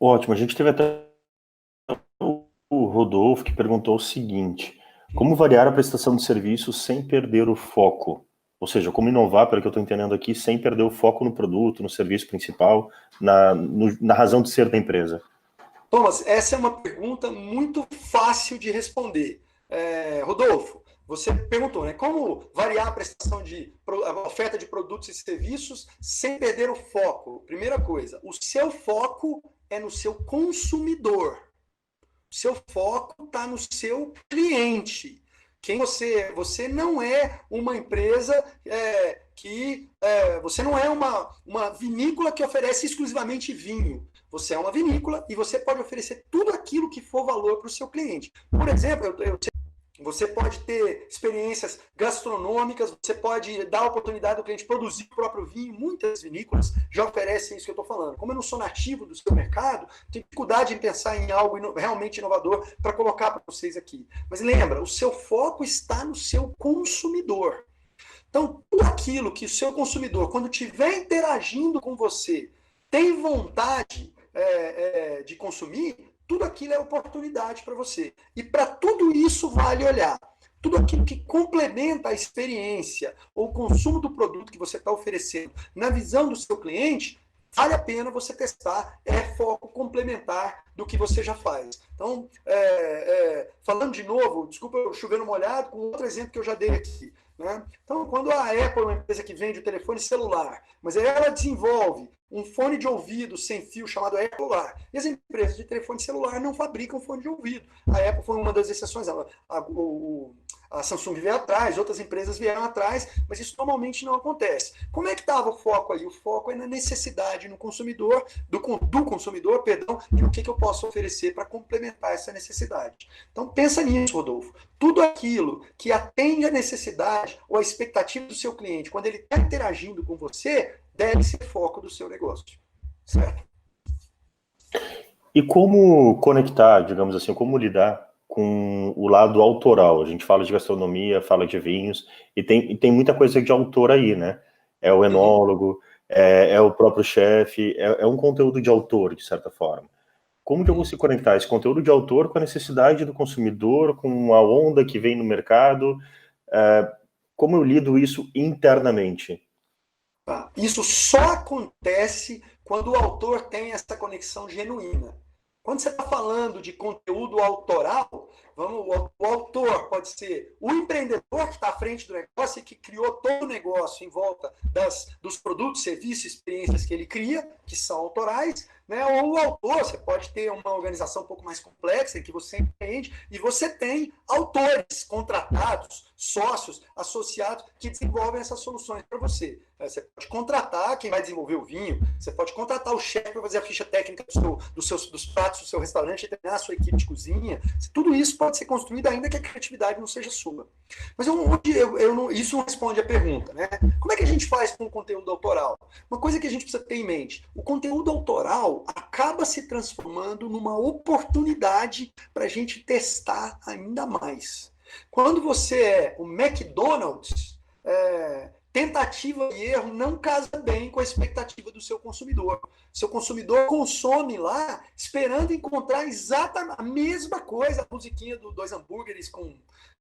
Ótimo, a gente teve até o Rodolfo que perguntou o seguinte: como variar a prestação de serviço sem perder o foco? Ou seja, como inovar, pelo que eu estou entendendo aqui, sem perder o foco no produto, no serviço principal, na razão de ser da empresa? Thomas, essa é uma pergunta muito fácil de responder. Rodolfo, você perguntou, né? Como variar a oferta de produtos e serviços sem perder o foco? Primeira coisa, o seu foco é no seu consumidor. O seu foco está no seu cliente. Você não é uma empresa você não é uma vinícola que oferece exclusivamente vinho. Você é uma vinícola e você pode oferecer tudo aquilo que for valor para o seu cliente. Por exemplo, você pode ter experiências gastronômicas, você pode dar a oportunidade do cliente produzir o próprio vinho. Muitas vinícolas já oferecem isso que eu estou falando. Como eu não sou nativo do seu mercado, tenho dificuldade em pensar em algo realmente inovador para colocar para vocês aqui. Mas lembra, o seu foco está no seu consumidor. Então, tudo aquilo que o seu consumidor, quando estiver interagindo com você, tem vontade de consumir, tudo aquilo é oportunidade para você. E para tudo isso vale olhar. Tudo aquilo que complementa a experiência ou o consumo do produto que você está oferecendo na visão do seu cliente, vale a pena você testar, é foco complementar do que você já faz. Então, falando de novo, desculpa eu chover no molhado, com outro exemplo que eu já dei aqui. Né? Então, quando a Apple é uma empresa que vende o telefone celular, mas ela desenvolve um fone de ouvido sem fio chamado Apple lá, e as empresas de telefone celular não fabricam fone de ouvido. A Apple foi uma das exceções. A Samsung veio atrás, outras empresas vieram atrás, mas isso normalmente não acontece. Como é que estava o foco aí? O foco é na necessidade no consumidor, do consumidor, e o que eu posso oferecer para complementar essa necessidade. Então pensa nisso, Rodolfo. Tudo aquilo que atende a necessidade ou a expectativa do seu cliente, quando ele está interagindo com você, deve ser foco do seu negócio. Certo? E como conectar, digamos assim, como lidar com o lado autoral? A gente fala de gastronomia, fala de vinhos, e tem muita coisa de autor aí, né? É o enólogo, é o próprio chefe, é um conteúdo de autor, de certa forma. Como que eu vou se conectar esse conteúdo de autor com a necessidade do consumidor, com a onda que vem no mercado? Como eu lido isso internamente? Isso só acontece quando o autor tem essa conexão genuína. Quando você está falando de conteúdo autoral, o autor pode ser o empreendedor que está à frente do negócio e que criou todo o negócio em volta dos produtos, serviços, experiências que ele cria, que são autorais, né? Ou o autor, você pode ter uma organização um pouco mais complexa, em que você empreende, e você tem autores contratados, sócios, associados, que desenvolvem essas soluções para você. Você pode contratar quem vai desenvolver o vinho, você pode contratar o chefe para fazer a ficha técnica dos pratos do seu restaurante e treinar a sua equipe de cozinha. Tudo isso pode ser construído ainda que a criatividade não seja sua. Mas isso não responde a pergunta, né? Como é que a gente faz com o conteúdo autoral? Uma coisa que a gente precisa ter em mente, o conteúdo autoral acaba se transformando numa oportunidade para a gente testar ainda mais. Quando você é o McDonald's, tentativa e erro não casa bem com a expectativa do seu consumidor. Seu consumidor consome lá esperando encontrar exatamente a mesma coisa, a musiquinha dos 2 hambúrgueres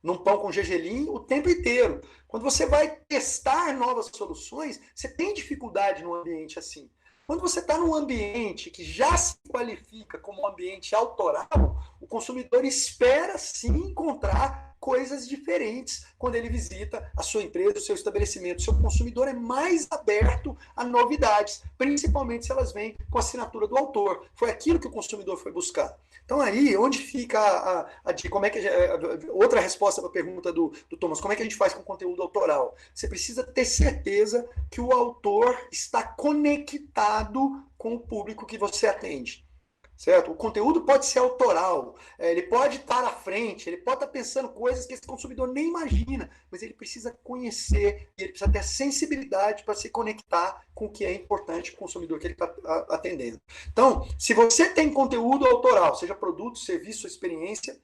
num pão com gergelim o tempo inteiro. Quando você vai testar novas soluções, você tem dificuldade num ambiente assim. Quando você está num ambiente que já se qualifica como um ambiente autoral, o consumidor espera sim encontrar coisas diferentes quando ele visita a sua empresa, o seu estabelecimento. O seu consumidor é mais aberto a novidades, principalmente se elas vêm com a assinatura do autor. Foi aquilo que o consumidor foi buscar. Então aí, onde fica como é que outra resposta para a pergunta do Thomas, como é que a gente faz com conteúdo autoral? Você precisa ter certeza que o autor está conectado com o público que você atende. certo? O conteúdo pode ser autoral, ele pode estar à frente, ele pode estar pensando coisas que esse consumidor nem imagina, mas ele precisa conhecer e ele precisa ter a sensibilidade para se conectar com o que é importante para o consumidor que ele está atendendo. Então, se você tem conteúdo autoral, seja produto, serviço, experiência,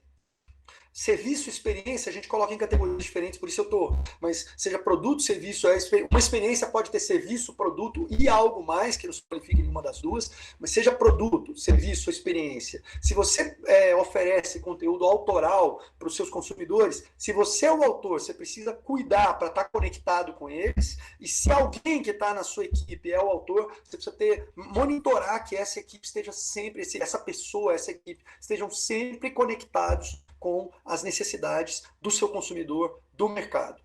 serviço, experiência, a gente coloca em categorias diferentes, por isso eu estou. Mas seja produto, serviço, uma experiência pode ter serviço, produto e algo mais, que não se qualifique nenhuma das duas, mas seja produto, serviço, experiência. Se você oferece conteúdo autoral para os seus consumidores, se você é o autor, você precisa cuidar para estar conectado com eles, e se alguém que está na sua equipe é o autor, você precisa monitorar que essa equipe esteja sempre, essa pessoa, essa equipe, estejam sempre conectados com as necessidades do seu consumidor, do mercado.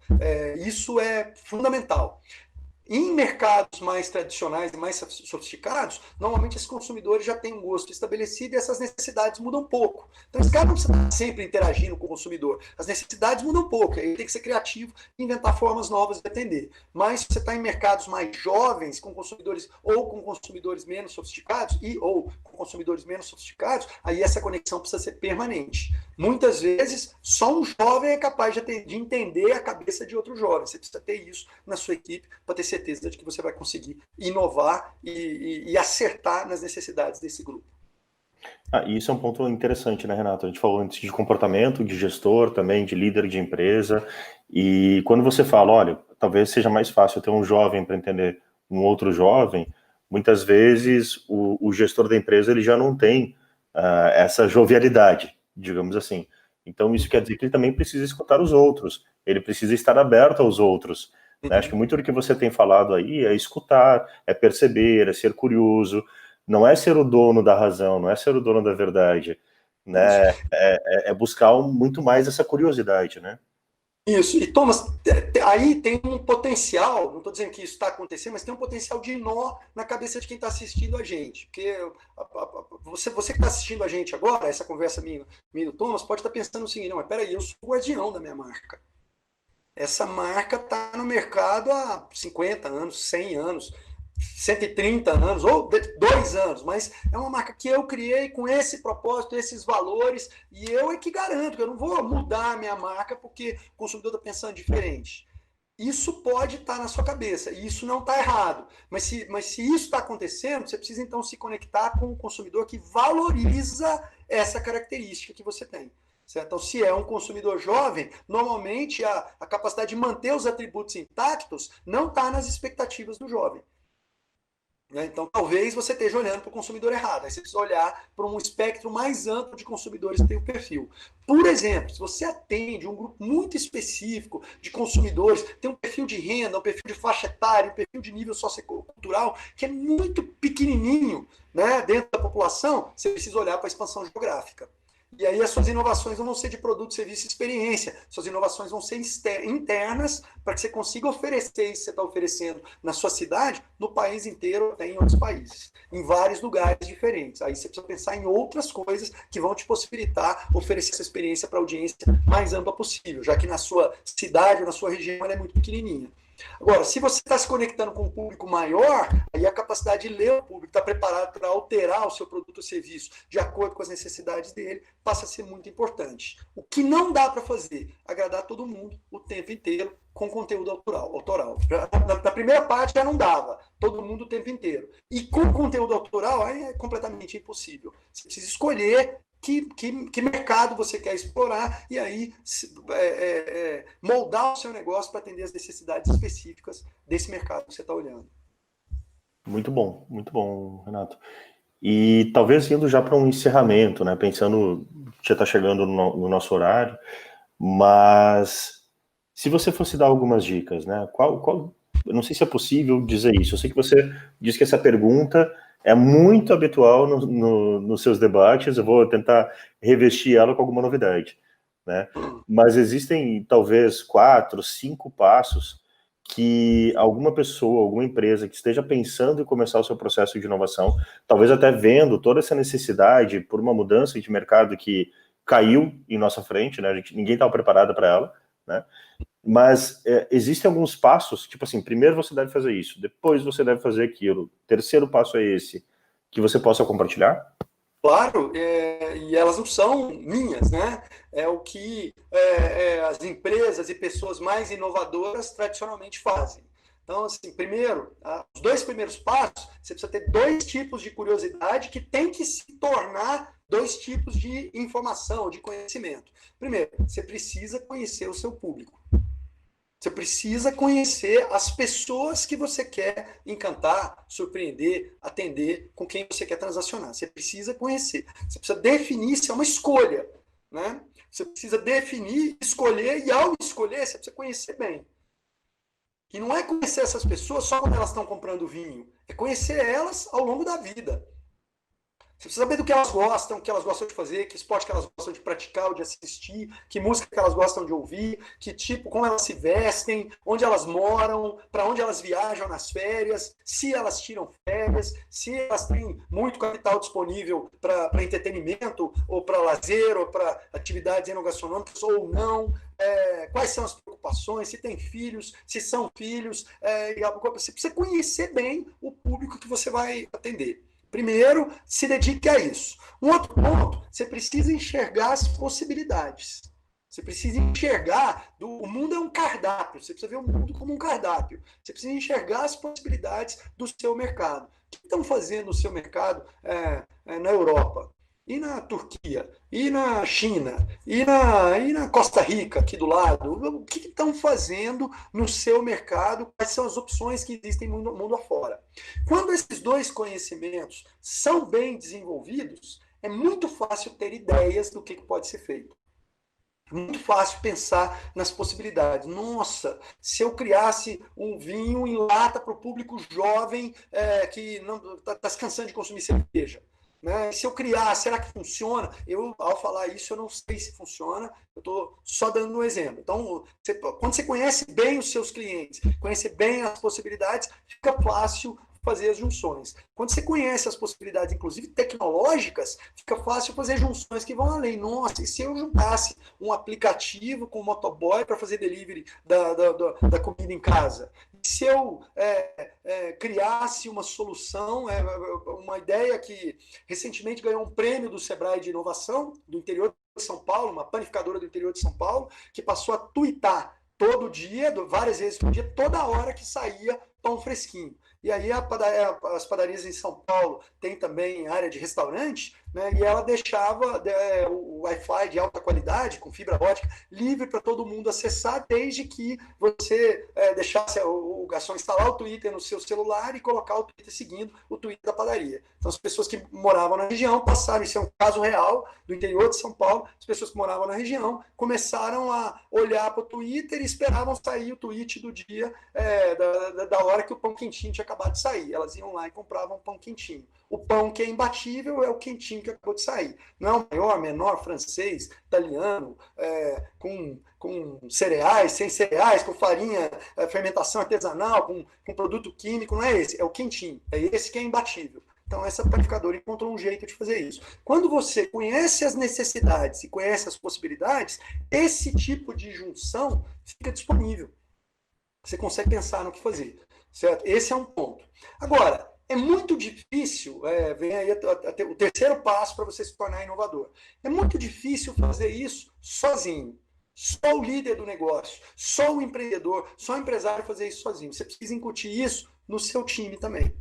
Isso é fundamental. Em mercados mais tradicionais e mais sofisticados, normalmente esses consumidores já têm um gosto estabelecido e essas necessidades mudam um pouco. Então, esse cara não precisa estar sempre interagindo com o consumidor. As necessidades mudam um pouco, aí tem que ser criativo e inventar formas novas de atender. Mas se você está em mercados mais jovens, com consumidores ou com consumidores menos sofisticados ou com consumidores menos sofisticados, aí essa conexão precisa ser permanente. Muitas vezes, só um jovem é capaz de entender a cabeça de outro jovem. Você precisa ter isso na sua equipe para ter certeza de que você vai conseguir inovar e acertar nas necessidades desse grupo. Isso é um ponto interessante, né, Renato? A gente falou antes de comportamento, de gestor também, de líder de empresa, e quando você fala, olha, talvez seja mais fácil ter um jovem para entender um outro jovem, muitas vezes o gestor da empresa ele já não tem essa jovialidade, digamos assim. Então isso quer dizer que ele também precisa escutar os outros, ele precisa estar aberto aos outros. Né? Acho que muito do que você tem falado aí é escutar, é perceber, é ser curioso, não é ser o dono da razão, não é ser o dono da verdade, né? É buscar muito mais essa curiosidade, né? Isso, e Thomas, aí tem um potencial, não estou dizendo que isso está acontecendo, mas tem um potencial de nó na cabeça de quem está assistindo a gente, porque você que está assistindo a gente agora, essa conversa minha e do Thomas, pode estar pensando o seguinte, não, mas peraí, eu sou o guardião da minha marca. Essa marca está no mercado há 50 anos, 100 anos, 130 anos ou 2 anos, mas é uma marca que eu criei com esse propósito, esses valores, e eu é que garanto que eu não vou mudar a minha marca porque o consumidor está pensando diferente. Isso pode estar na sua cabeça, e isso não está errado. Mas se isso está acontecendo, você precisa então se conectar com o consumidor que valoriza essa característica que você tem. Certo? Então, se é um consumidor jovem, normalmente a capacidade de manter os atributos intactos não está nas expectativas do jovem. Então, talvez você esteja olhando para o consumidor errado. Aí você precisa olhar para um espectro mais amplo de consumidores que tem o perfil. Por exemplo, se você atende um grupo muito específico de consumidores, tem um perfil de renda, um perfil de faixa etária, um perfil de nível sociocultural, que é muito pequenininho, né, dentro da população, você precisa olhar para a expansão geográfica. E aí as suas inovações não vão ser de produto, serviço e experiência. Suas inovações vão ser internas para que você consiga oferecer isso que você está oferecendo na sua cidade, no país inteiro, até em outros países, em vários lugares diferentes. Aí você precisa pensar em outras coisas que vão te possibilitar oferecer essa experiência para a audiência mais ampla possível, já que na sua cidade ou na sua região ela é muito pequenininha. Agora, se você está se conectando com um público maior, aí a capacidade de ler o público, está preparado para alterar o seu produto ou serviço de acordo com as necessidades dele, passa a ser muito importante. O que não dá para fazer? Agradar todo mundo o tempo inteiro com conteúdo autoral. Na primeira parte já não dava, todo mundo o tempo inteiro. E com conteúdo autoral aí é completamente impossível. Você precisa escolher que mercado você quer explorar e aí moldar o seu negócio para atender as necessidades específicas desse mercado que você está olhando. Muito bom, Renato. E talvez indo já para um encerramento, né? Pensando que já está chegando no nosso horário, mas se você fosse dar algumas dicas, né? Eu não sei se é possível dizer isso. Eu sei que você disse que essa pergunta é muito habitual nos seus debates, eu vou tentar revestir ela com alguma novidade, né? Mas existem, talvez, 4, 5 passos que alguma pessoa, alguma empresa que esteja pensando em começar o seu processo de inovação, talvez até vendo toda essa necessidade por uma mudança de mercado que caiu em nossa frente, né? Ninguém estava preparado para ela, né? Mas existem alguns passos, tipo assim, primeiro você deve fazer isso, depois você deve fazer aquilo, terceiro passo é esse, que você possa compartilhar? Claro, e elas não são minhas, né? É o que as empresas e pessoas mais inovadoras tradicionalmente fazem. Então, assim, primeiro, os dois primeiros passos, você precisa ter dois tipos de curiosidade que tem que se tornar dois tipos de informação, de conhecimento. Primeiro, você precisa conhecer o seu público. Você precisa conhecer as pessoas que você quer encantar, surpreender, atender, com quem você quer transacionar. Você precisa conhecer. Você precisa definir se é uma escolha, né? Você precisa definir, escolher, e ao escolher, você precisa conhecer bem. E não é conhecer essas pessoas só quando elas estão comprando vinho, é conhecer elas ao longo da vida. Você precisa saber do que elas gostam, o que elas gostam de fazer, que esporte que elas gostam de praticar ou de assistir, que música que elas gostam de ouvir, que tipo, como elas se vestem, onde elas moram, para onde elas viajam nas férias, se elas tiram férias, se elas têm muito capital disponível para entretenimento, ou para lazer, ou para atividades enogastronômicas, ou não, quais são as preocupações, se tem filhos, se são filhos, você precisa conhecer bem o público que você vai atender. Primeiro, se dedique a isso. Um outro ponto, você precisa enxergar as possibilidades. Você precisa enxergar, o mundo é um cardápio, você precisa ver o mundo como um cardápio. Você precisa enxergar as possibilidades do seu mercado. O que estão fazendo no seu mercado na Europa? E na Turquia? E na China? E na Costa Rica, aqui do lado? O que estão fazendo no seu mercado? Quais são as opções que existem mundo afora? Quando esses dois conhecimentos são bem desenvolvidos, é muito fácil ter ideias do que pode ser feito. É muito fácil pensar nas possibilidades. Nossa, se eu criasse um vinho em lata para o público jovem que não está se cansando de consumir cerveja. Né? Se eu criar, será que funciona? Ao falar isso, eu não sei se funciona, eu estou só dando um exemplo. Então, quando você conhece bem os seus clientes, conhece bem as possibilidades, fica fácil fazer as junções. Quando você conhece as possibilidades, inclusive tecnológicas, fica fácil fazer junções que vão além. Nossa, e se eu juntasse um aplicativo com o motoboy para fazer delivery da comida em casa? E se eu criasse uma solução, uma ideia que recentemente ganhou um prêmio do Sebrae de inovação do interior de São Paulo, uma panificadora do interior de São Paulo, que passou a tuitar todo dia, várias vezes por dia, toda hora que saía pão fresquinho. E aí as padarias em São Paulo tem também área de restaurante, né, e ela deixava o Wi-Fi de alta qualidade, com fibra ótica, livre para todo mundo acessar, desde que você deixasse o garçom instalar o Twitter no seu celular e colocar o Twitter seguindo o Twitter da padaria. Então as pessoas que moravam na região passaram, isso é um caso real do interior de São Paulo, as pessoas que moravam na região começaram a olhar para o Twitter e esperavam sair o tweet do dia, da hora que o pão quentinho tinha acabado de sair. Elas iam lá e compravam pão quentinho. O pão que é imbatível é o quentinho que acabou de sair. Não é o maior, menor, francês, italiano, com cereais, sem cereais, com farinha, fermentação artesanal, com produto químico, não é esse, é o quentinho. É esse que é imbatível. Então, essa panificadora encontrou um jeito de fazer isso. Quando você conhece as necessidades e conhece as possibilidades, esse tipo de junção fica disponível. Você consegue pensar no que fazer. Certo? Esse é um ponto. Agora, é muito difícil, vem aí o terceiro passo para você se tornar inovador. É muito difícil fazer isso sozinho. Só o líder do negócio, só o empreendedor, só o empresário fazer isso sozinho. Você precisa incutir isso no seu time também.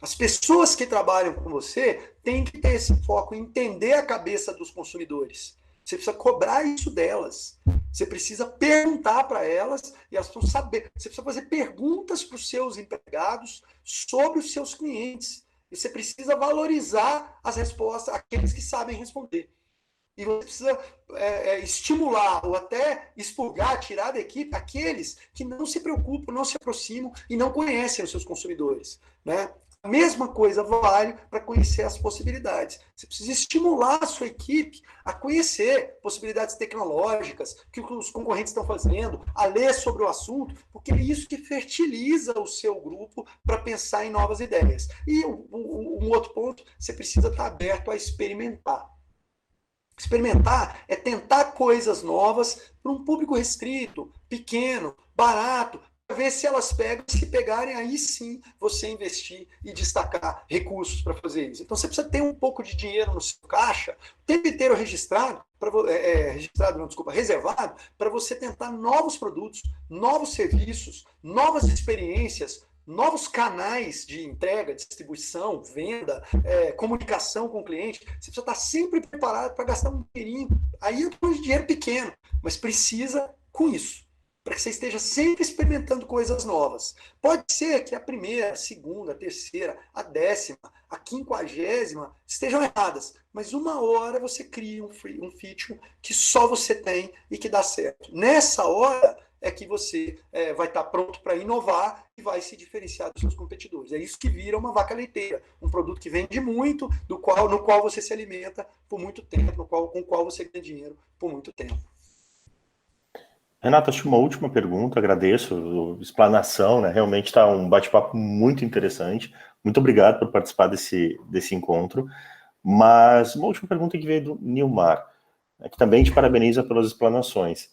As pessoas que trabalham com você têm que ter esse foco em entender a cabeça dos consumidores. Você precisa cobrar isso delas. Você precisa perguntar para elas e elas precisam saber. Você precisa fazer perguntas para os seus empregados sobre os seus clientes. E você precisa valorizar as respostas, aqueles que sabem responder. E você precisa estimular ou até expurgar, tirar da equipe aqueles que não se preocupam, não se aproximam e não conhecem os seus consumidores. Né? A mesma coisa vale para conhecer as possibilidades. Você precisa estimular a sua equipe a conhecer possibilidades tecnológicas, o que os concorrentes estão fazendo, a ler sobre o assunto, porque é isso que fertiliza o seu grupo para pensar em novas ideias. E um outro ponto, você precisa estar aberto a experimentar. Experimentar é tentar coisas novas para um público restrito, pequeno, barato, para ver se elas pegam, se pegarem, aí sim você investir e destacar recursos para fazer isso. Então você precisa ter um pouco de dinheiro no seu caixa, o tempo inteiro registrado, reservado, para você tentar novos produtos, novos serviços, novas experiências, novos canais de entrega, distribuição, venda, comunicação com o cliente. Você precisa estar sempre preparado para gastar um dinheirinho. Aí é um dinheiro pequeno, mas precisa com isso, para que você esteja sempre experimentando coisas novas. Pode ser que a primeira, a segunda, a terceira, a 10ª, a 50ª estejam erradas, mas uma hora você cria um feature que só você tem e que dá certo. Nessa hora é que você vai estar pronto para inovar e vai se diferenciar dos seus competidores. É isso que vira uma vaca leiteira, um produto que vende muito, no qual você se alimenta por muito tempo, com o qual você ganha dinheiro por muito tempo. Renato, acho uma última pergunta, agradeço a explanação, né? Realmente está um bate-papo muito interessante. Muito obrigado por participar desse encontro. Mas uma última pergunta que veio do Nilmar, né, que também te parabeniza pelas explanações.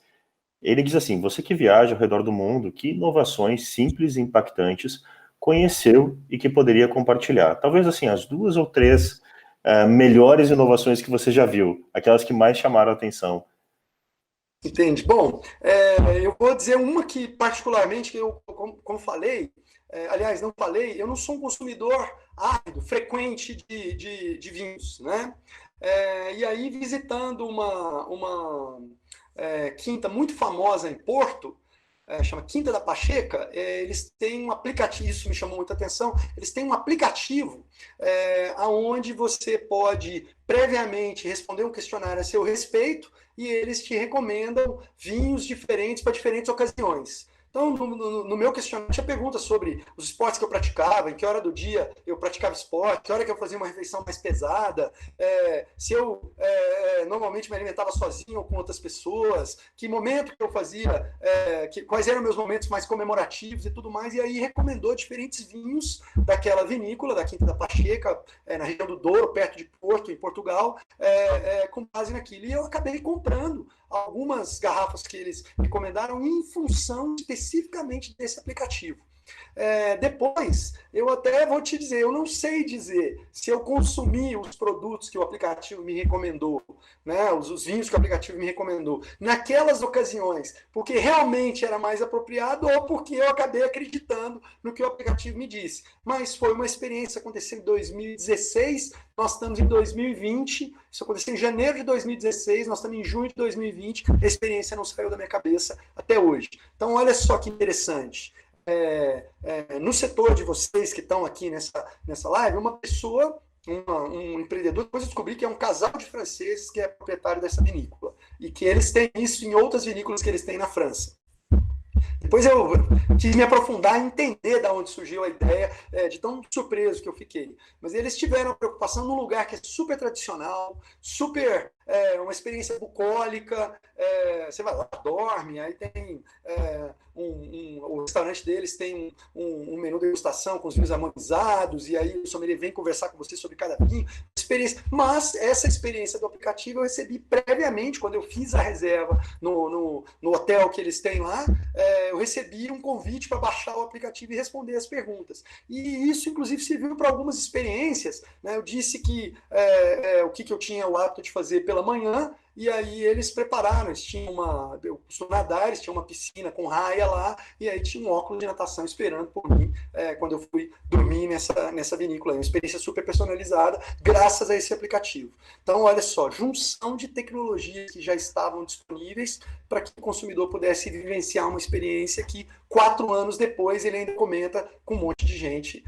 Ele diz assim: você que viaja ao redor do mundo, que inovações simples e impactantes conheceu e que poderia compartilhar? Talvez assim, as 2 ou 3 melhores inovações que você já viu, aquelas que mais chamaram a atenção. Entende? Bom, eu vou dizer uma que particularmente, como falei, aliás, não falei, eu não sou um consumidor ávido, frequente de vinhos, né? E aí, visitando uma quinta muito famosa em Porto, chama Quinta da Pacheca, eles têm um aplicativo, isso me chamou muita atenção, eles têm um aplicativo onde você pode previamente responder um questionário a seu respeito e eles te recomendam vinhos diferentes para diferentes ocasiões. Então, no meu questionário, tinha perguntas sobre os esportes que eu praticava, em que hora do dia eu praticava esporte, que hora que eu fazia uma refeição mais pesada, se eu normalmente me alimentava sozinho ou com outras pessoas, que momento que eu fazia, quais eram meus momentos mais comemorativos e tudo mais, e aí recomendou diferentes vinhos daquela vinícola, da Quinta da Pacheca, na região do Douro, perto de Porto, em Portugal, com base naquilo. E eu acabei comprando algumas garrafas que eles recomendaram em função especificamente desse aplicativo. Depois, eu até vou te dizer, eu não sei dizer se eu consumi os produtos que o aplicativo me recomendou, né, os vinhos que o aplicativo me recomendou, naquelas ocasiões, porque realmente era mais apropriado ou porque eu acabei acreditando no que o aplicativo me disse. Mas foi uma experiência acontecendo em 2016, nós estamos em 2020, isso aconteceu em janeiro de 2016, nós estamos em junho de 2020, a experiência não saiu da minha cabeça até hoje. Então, olha só que interessante. No setor de vocês que estão aqui nessa live, uma pessoa, um empreendedor, depois eu descobri que é um casal de franceses que é proprietário dessa vinícola e que eles têm isso em outras vinícolas que eles têm na França. Depois eu quis me aprofundar e entender de onde surgiu a ideia, de tão surpreso que eu fiquei. Mas eles tiveram a preocupação num lugar que é super tradicional, super uma experiência bucólica, você vai lá, dorme, aí tem o restaurante deles tem um menu de degustação com os vinhos harmonizados, e aí o sommelier vem conversar com você sobre cada vinho, experiência. Mas essa experiência do aplicativo eu recebi previamente, quando eu fiz a reserva no hotel que eles têm lá, eu recebi um convite para baixar o aplicativo e responder as perguntas. E isso, inclusive, serviu para algumas experiências, né? Eu disse que o que eu tinha o hábito de fazer pela manhã, e aí eles prepararam, eles tinham eu costumo nadar, eles tinham uma piscina com raia lá, e aí tinha um óculos de natação esperando por mim quando eu fui dormir nessa vinícola. Uma experiência super personalizada, graças a esse aplicativo. Então, olha só, junção de tecnologias que já estavam disponíveis para que o consumidor pudesse vivenciar uma experiência que 4 anos depois ele ainda comenta com um monte de gente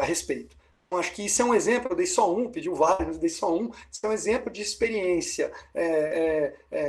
a respeito. Acho que isso é um exemplo, eu dei só um, pediu vários, mas eu dei só um. Isso é um exemplo de experiência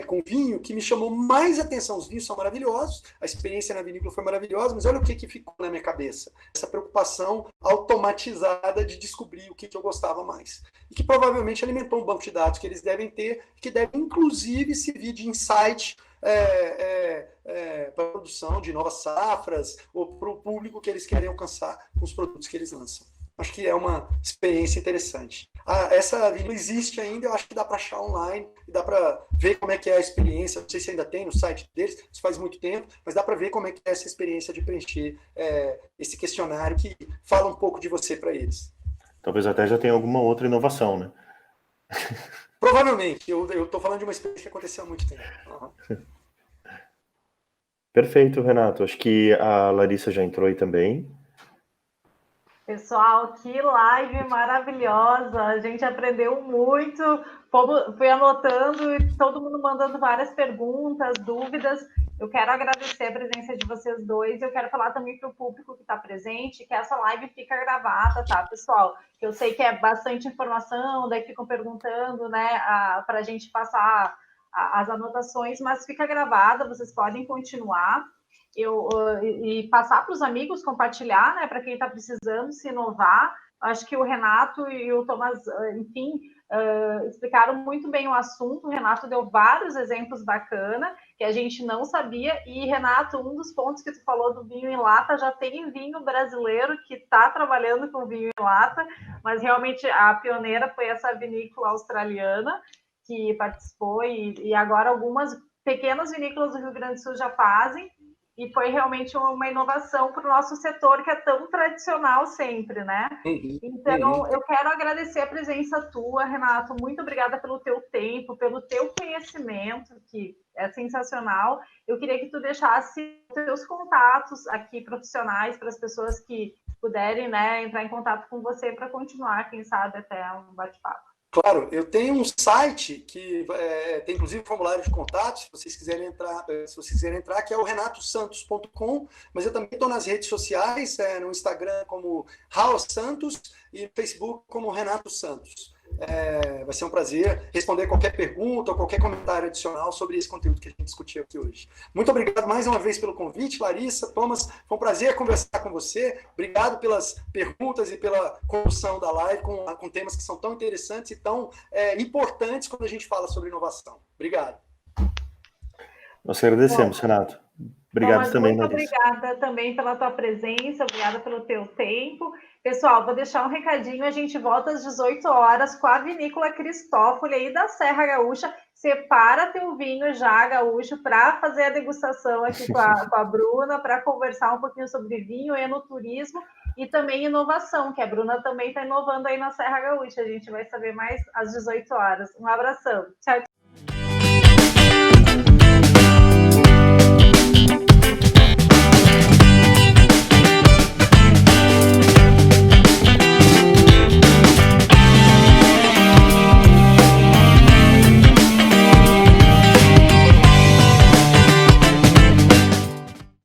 com vinho que me chamou mais atenção. Os vinhos são maravilhosos, a experiência na vinícola foi maravilhosa, mas olha o que ficou na minha cabeça. Essa preocupação automatizada de descobrir o que eu gostava mais. E que provavelmente alimentou um banco de dados que eles devem ter, que deve inclusive servir de insight para a produção de novas safras ou para o público que eles querem alcançar com os produtos que eles lançam. Acho que é uma experiência interessante. Essa vinícola existe ainda, eu acho que dá para achar online, dá para ver como é que é a experiência. Não sei se ainda tem no site deles, isso faz muito tempo, mas dá para ver como é que é essa experiência de preencher esse questionário que fala um pouco de você para eles. Talvez até já tenha alguma outra inovação, né? Provavelmente, eu estou falando de uma experiência que aconteceu há muito tempo. Uhum. Perfeito, Renato. Acho que a Larissa já entrou aí também. Pessoal, que live maravilhosa! A gente aprendeu muito, fui anotando e todo mundo mandando várias perguntas, dúvidas. Eu quero agradecer a presença de vocês dois. Eu quero falar também para o público que está presente que essa live fica gravada, tá, pessoal? Eu sei que é bastante informação, daí ficam perguntando, né, para a gente passar as anotações, mas fica gravada, vocês podem continuar. E passar para os amigos, compartilhar, né, para quem está precisando se inovar. Acho que o Renato e o Thomas, enfim, explicaram muito bem o assunto. O Renato deu vários exemplos bacanas que a gente não sabia. E, Renato, um dos pontos que tu falou do vinho em lata, já tem vinho brasileiro que está trabalhando com vinho em lata, mas realmente a pioneira foi essa vinícola australiana que participou, e agora algumas pequenas vinícolas do Rio Grande do Sul já fazem. E foi realmente uma inovação para o nosso setor, que é tão tradicional sempre, né? Então, eu quero agradecer a presença tua, Renato. Muito obrigada pelo teu tempo, pelo teu conhecimento, que é sensacional. Eu queria que tu deixasse os teus contatos aqui profissionais para as pessoas que puderem, né, entrar em contato com você para continuar, quem sabe, até um bate-papo. Claro, eu tenho um site que tem inclusive formulário de contato, se vocês quiserem entrar, que é o renatosantos.com, mas eu também estou nas redes sociais, no Instagram como Raul Santos e no Facebook como Renato Santos. Vai ser um prazer responder qualquer pergunta ou qualquer comentário adicional sobre esse conteúdo que a gente discutiu aqui hoje. Muito obrigado mais uma vez pelo convite, Larissa, Thomas, foi um prazer conversar com você. Obrigado pelas perguntas e pela condução da live com temas que são tão interessantes e tão importantes quando a gente fala sobre inovação. Obrigado. Nós agradecemos, Renato. Obrigado Thomas, também, muito Larissa. obrigada também pela tua presença, obrigada pelo teu tempo. Pessoal, vou deixar um recadinho, a gente volta às 18 horas com a Vinícola Cristófoli aí da Serra Gaúcha. Separa teu vinho já gaúcho para fazer a degustação aqui com a Bruna, para conversar um pouquinho sobre vinho, enoturismo e também inovação, que a Bruna também está inovando aí na Serra Gaúcha. A gente vai saber mais às 18 horas. Um abração. Tchau, tchau.